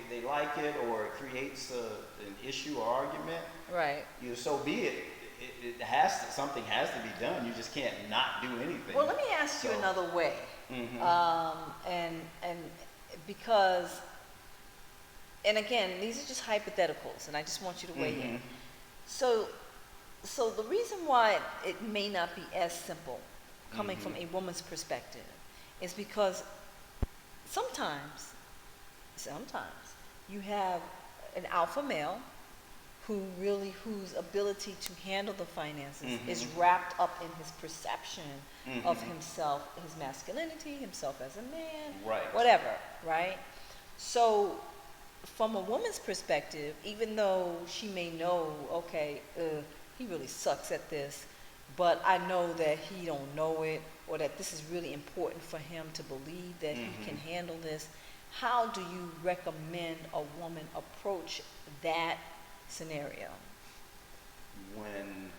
they like it or it creates an issue or argument, Right. so be it. Something has to be done. You just can't not do anything. Well, let me ask you another way. And because, and again, these are just hypotheticals, and I just want you to weigh in. So the reason why it may not be as simple coming from a woman's perspective is because sometimes you have an alpha male whose ability to handle the finances is wrapped up in his perception of himself, his masculinity, himself as a man, right, whatever, right? So from a woman's perspective, even though she may know, okay, he really sucks at this, but I know that he don't know it, or that this is really important for him to believe that he can handle this. How do you recommend a woman approach that scenario? When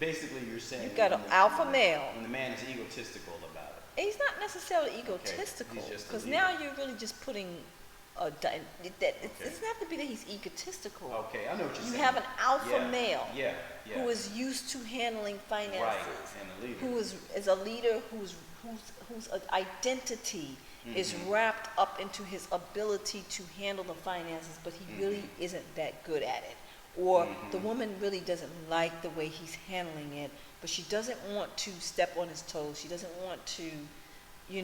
basically you're saying You've got an alpha male. When the man is egotistical about it. He's not necessarily egotistical, he's just because a now leader. you're really just putting it doesn't have to be that he's egotistical. Okay, I know what you're saying. You have an alpha male yeah. who is used to handling finances, Right, and a leader. who is a leader whose identity is wrapped up into his ability to handle the finances, but he really isn't that good at it. Or the woman really doesn't like the way he's handling it, but she doesn't want to step on his toes. She doesn't want to, she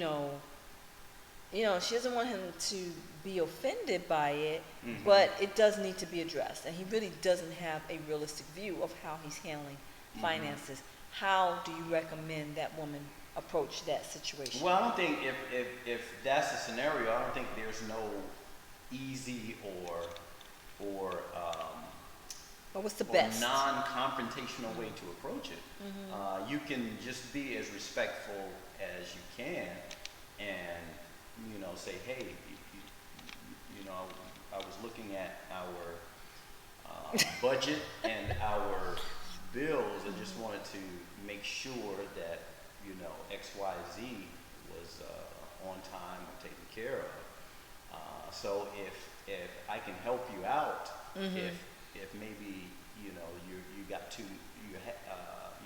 doesn't want him to be offended by it, but it does need to be addressed. And he really doesn't have a realistic view of how he's handling finances. How do you recommend that woman approach that situation? Well, I don't think if that's the scenario, I don't think there's no easy or But what's the best? non-confrontational way to approach it. You can just be as respectful as you can, and say, hey, I was looking at our budget and our bills. I just wanted to make sure that X, Y, Z was on time and taken care of. So if I can help you out, if maybe you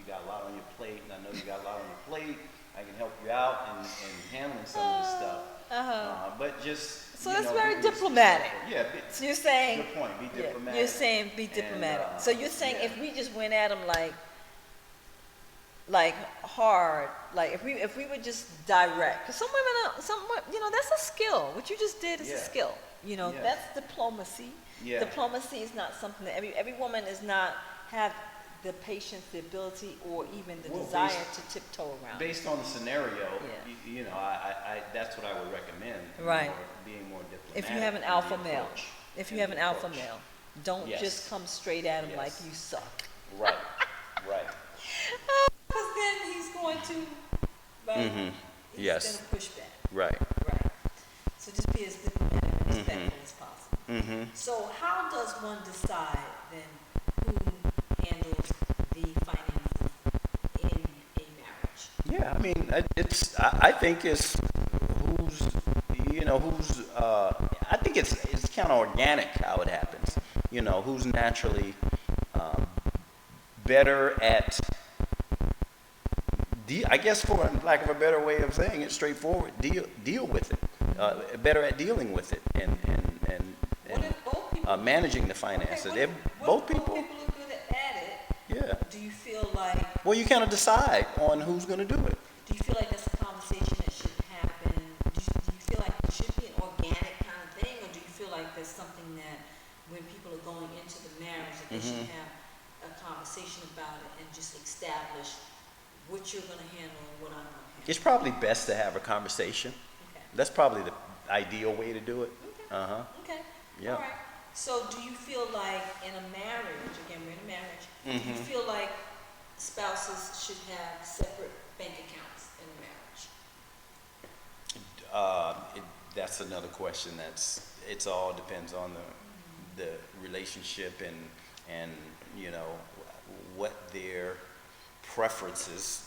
got a lot on your plate, and I know you got a lot on your plate, I can help you out in handling some of this stuff. But just So you that's know, very be diplomatic. respectful. Yeah, So you're saying, good point. Be yeah, diplomatic. you're saying be And, diplomatic. So you're saying yeah. if we just went at them like hard, like if we were just direct, because some women, you know, that's a skill. What you just did is a Yeah. skill. You know, Yes. that's diplomacy. Yeah. Diplomacy is not something that every woman is not have the patience, the ability, or even the Well, desire to tiptoe around. Based on the scenario, Yeah. you know, I that's what I would recommend. Right. Being more diplomatic. If you have an in the alpha male, approach. if you In have the an alpha approach. male, don't Yes. just come straight at him Yes. like you suck. Right. Right. Because then he's going to, right? Mhm. He's Yes. going to push back. Right. Right. So just be as diplomatic and respectful as possible. Mm-hmm. So how does one decide then who handles the finances in a marriage? Yeah, I mean, I think it's I think it's kind of organic how it happens. You know, who's naturally better at, I guess for lack of a better way of saying it, straightforward, deal with it, better at dealing with it and What if both people? managing the finances. Okay, Both people, are good at it. yeah. Do you feel like? Well, you kind of decide on who's going to do it. Do you feel like that's a conversation that should happen? Do you feel like it should be an organic kind of thing, or do you feel like there's something that when people are going into the marriage that they should have a conversation about it and just establish what you're going to handle and what I'm going to handle? It's probably best to have a conversation. Okay. That's probably the ideal way to do it. Okay. Uh-huh. Okay. Yeah. All right. So do you feel like in a marriage, again, we're in a marriage, do you feel like spouses should have separate bank accounts in a marriage? That's another question. It all depends on the relationship and you know what their preferences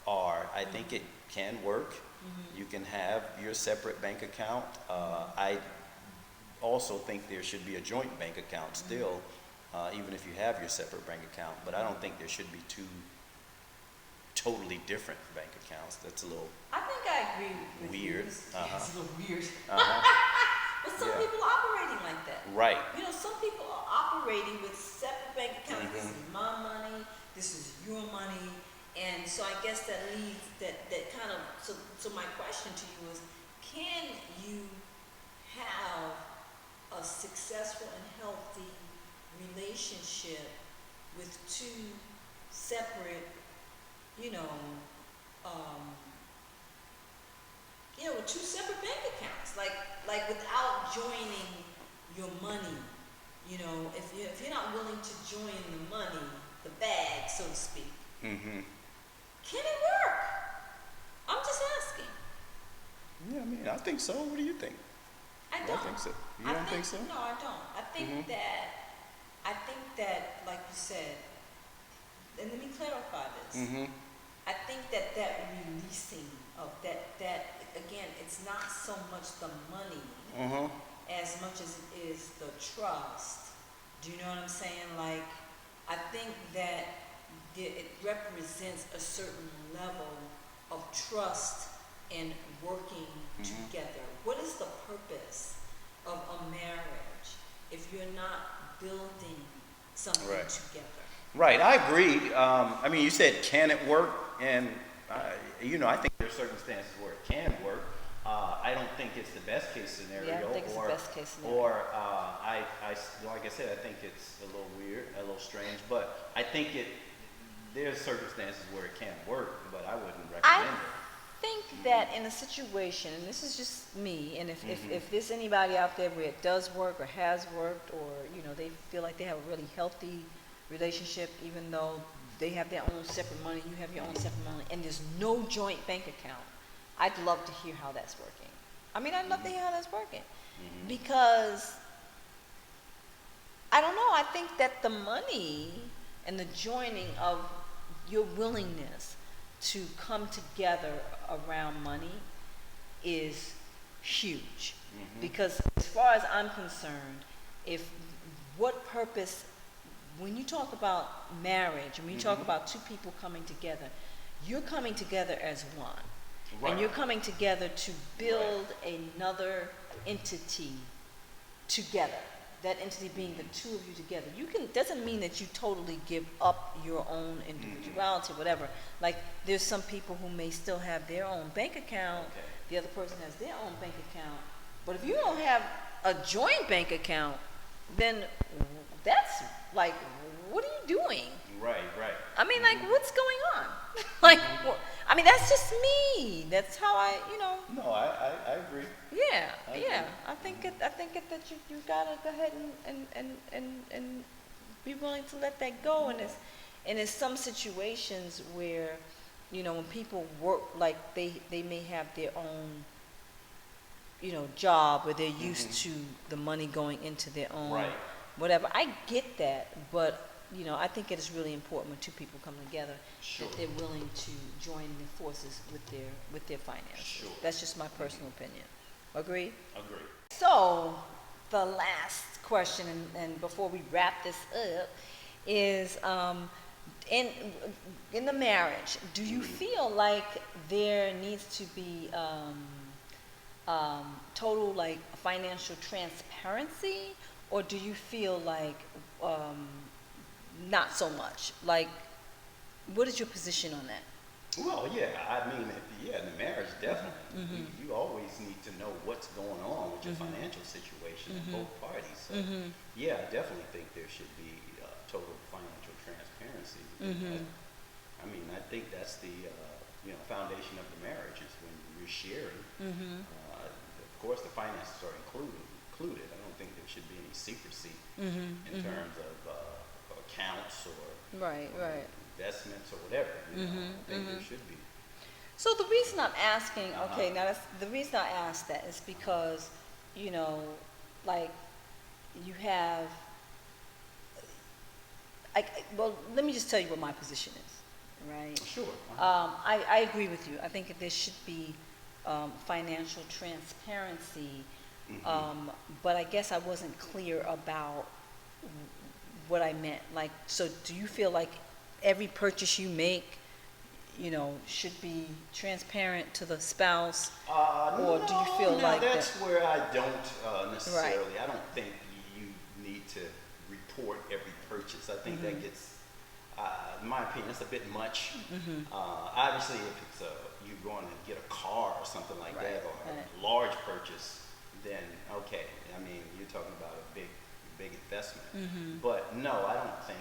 are. I think it can work. You can have your separate bank account. I also think there should be a joint bank account still, even if you have your separate bank account. But I don't think there should be two totally different bank accounts. That's a little I think I agree with weird. you. It's a little weird. But some Yeah. people are operating like that. Right. You know, some people are operating with separate bank accounts. This is my money. This is your money. And so I guess that leads that kind of. So my question to you is, can you have a successful and healthy relationship with two separate, with two separate bank accounts, like without joining your money, if you're not willing to join the money, the bag, so to speak, Mm-hmm. can it work? I'm just asking. Yeah, I mean, I think so. What do you think? I don't. I think so. You don't think so? No, I don't. I think that, like you said, and let me clarify this. Mm-hmm. I think that releasing of that again, it's not so much the money Mm-hmm. as much as it is the trust. Do you know what I'm saying? Like, I think that it represents a certain level of trust and working together. What is the purpose of a marriage if you're not building something Right. together? Right, I agree. I mean, you said, can it work? And, I think there's circumstances where it can work. I don't think it's the best case scenario. Yeah, I don't think it's the best case scenario. Or, like I said, I think it's a little weird, a little strange. But I think there's circumstances where it can work, but I wouldn't recommend it. I think that in a situation, and this is just me, and if there's anybody out there where it does work or has worked, or they feel like they have a really healthy relationship, even though they have their own separate money, you have your own separate money, and there's no joint bank account, I'd love to hear how that's working. I mean, I'd love to hear how that's working, because I don't know. I think that the money and the joining of your willingness to come together around money is huge. Because as far as I'm concerned, what purpose, when you talk about marriage, and when you talk about two people coming together, you're coming together as one. Right. And you're coming together to build another entity together. That entity being the two of you together. You can, doesn't mean that you totally give up your own individuality, whatever. Like, there's some people who may still have their own bank account, Okay. the other person has their own bank account. But if you don't have a joint bank account, then that's like, what are you doing? Right. I mean, like, what's going on? Like, I mean, that's just me. That's how I, No, I agree. yeah, I agree. yeah. I think that you gotta go ahead and be willing to let that go. And there's some situations where, when people work, like they may have their own, job where they're used to the money going into their own, Right. whatever. I get that, but I think it is really important when two people come together Sure. that they're willing to join their forces with their finances. Sure. That's just my personal opinion. Agree? Agree. So, the last question, and before we wrap this up, is in the marriage, do you feel like there needs to be total like financial transparency, or do you feel like not so much? Like, what is your position on that? Well, yeah, I mean, in the marriage, definitely. You always need to know what's going on with your financial situation in both parties. So, yeah, I definitely think there should be total financial transparency. I mean, I think that's the foundation of the marriage is when you're sharing. Of course, the finances are included. I don't think there should be any secrecy in terms of accounts or Right. investments or whatever. I don't think there should be. So the reason I'm asking, okay, now the reason I ask that is because, like, you have, well, let me just tell you what my position is, right? Sure. I agree with you. I think that there should be financial transparency, but I guess I wasn't clear about what I meant. Like, so do you feel like every purchase you make, should be transparent to the spouse, or do you feel like that's that? where I don't necessarily. Right. I don't think you need to report every purchase. I think that gets, in my opinion, that's a bit much. Obviously, if it's you're going to get a car or something like that, or a large purchase, then okay. I mean, you're talking about a big investment. But no, I don't think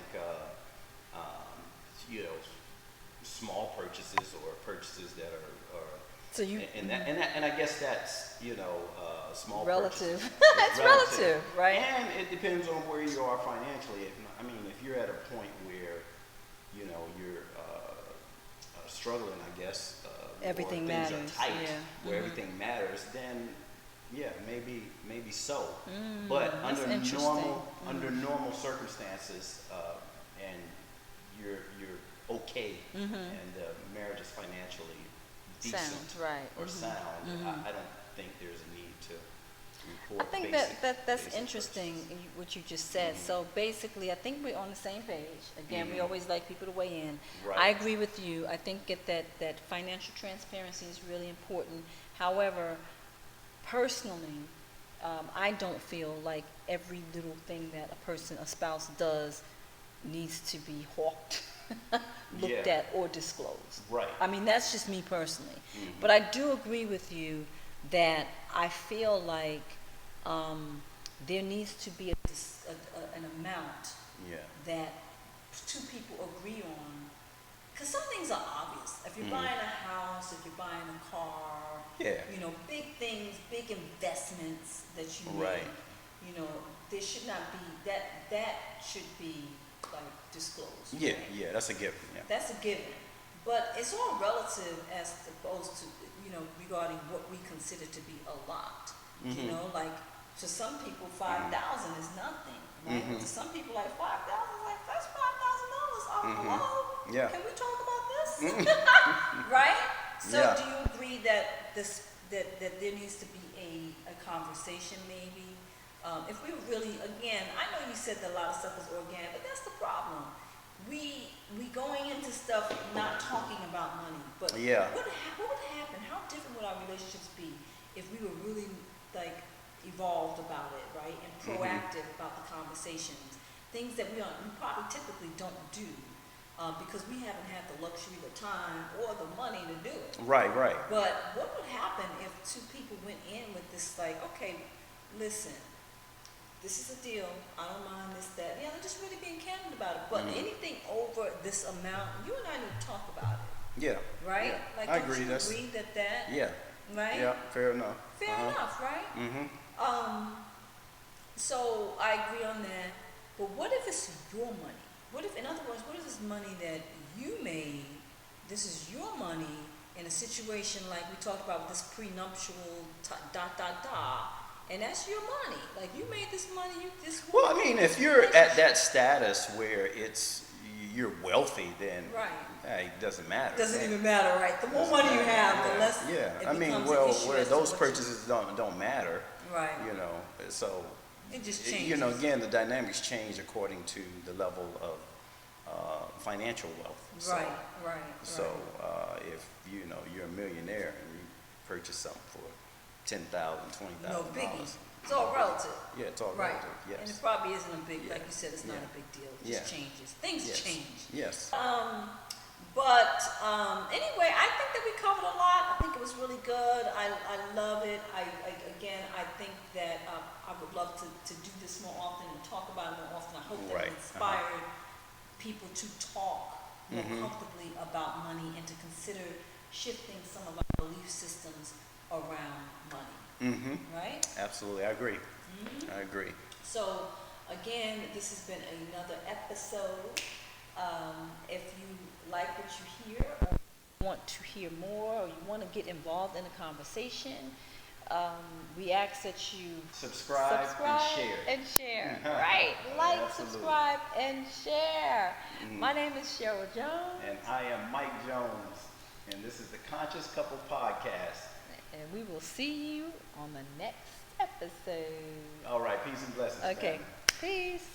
small purchases or purchases that are So you and I guess that's small relative. purchases. It's relative, right? And it depends on where you are financially. If you're at a point where you're struggling, I guess, Everything or things matters, are tight, yeah. where everything matters, then yeah, maybe so. But that's under interesting. under normal circumstances, and you're okay, and the marriage is financially decent Sound, right. or sound, I don't think there's a need to I report think basic, that's basic interesting purchases. what you just said. So basically, I think we're on the same page. Again, we always like people to weigh in. Right. I agree with you. I think that financial transparency is really important. However, personally, I don't feel like every little thing that a spouse does needs to be hawked, looked Yeah. at, or disclosed. Right. I mean, that's just me personally. But I do agree with you that I feel like there needs to be an amount Yeah. that two people agree on. Because some things are obvious. If you're buying a house, if you're buying a car, Yeah. Big things, big investments that you Right. make, there should not be, that should be like disclosed. Yeah, right? yeah, that's a given. Yeah. That's a given. But it's all relative as opposed to, regarding what we consider to be a lot. Like to some people, 5,000 is nothing, right? But to some people, like 5,000 is like, that's $5,000. Hello? Yeah. Can we talk about this? Right? So Yeah. do you agree that that there needs to be a conversation maybe? If we really, again, I know you said that a lot of stuff is organic, but that's the problem. We going into stuff not talking about money, but Yeah. what would happen? How different would our relationships be if we were really like evolved about it, right? And proactive about the conversations. Things that we probably typically don't do because we haven't had the luxury, the time, or the money to do it. Right. But what would happen if two people went in with this, like, okay, listen, this is a deal, I don't mind this, that, they're just really being candid about it. But anything over this amount, you and I need to talk about it. Yeah. Right? Yeah. Like, I don't agree. you agree that, Yeah. right? Yeah, fair enough. Fair enough, right? So I agree on that. But what if it's your money? What if, in other words, what if this money that you made, this is your money in a situation like we talked about with this prenuptial and that's your money. Like, you made this money, Well, I mean, if you're at that status where you're wealthy, then it doesn't matter. Doesn't even matter, right? The more money you have, the less it I mean, becomes well, an issue where as to those what purchases don't matter, Right. So it just changes. again, the dynamics change according to the level of financial wealth. So, Right. So if you're a millionaire and you purchase something for $10,000, $20,000, No biggie. It's all relative. Yeah, it's all Right. relative. Yes. And it probably isn't a big, like you said, it's not a big deal. It just changes. Things change. Yes. But anyway, I think that we covered a lot. I think it was really good. I love it. I think that I would love to do this more often and talk about it more often. I hope that it inspired people to talk more comfortably about money and to consider shifting some of our belief systems around money. Right? Absolutely. I agree. I agree. So again, this has been another episode. If you like what you hear or want to hear more or you want to get involved in a conversation, we ask that you subscribe and share. Right. Like, Absolutely. subscribe, and share. My name is Cheryl Jones. And I am Mike Jones. And this is the Conscious Couple Podcast. And we will see you on the next episode. All right. Peace and blessings. Okay. Family. Peace.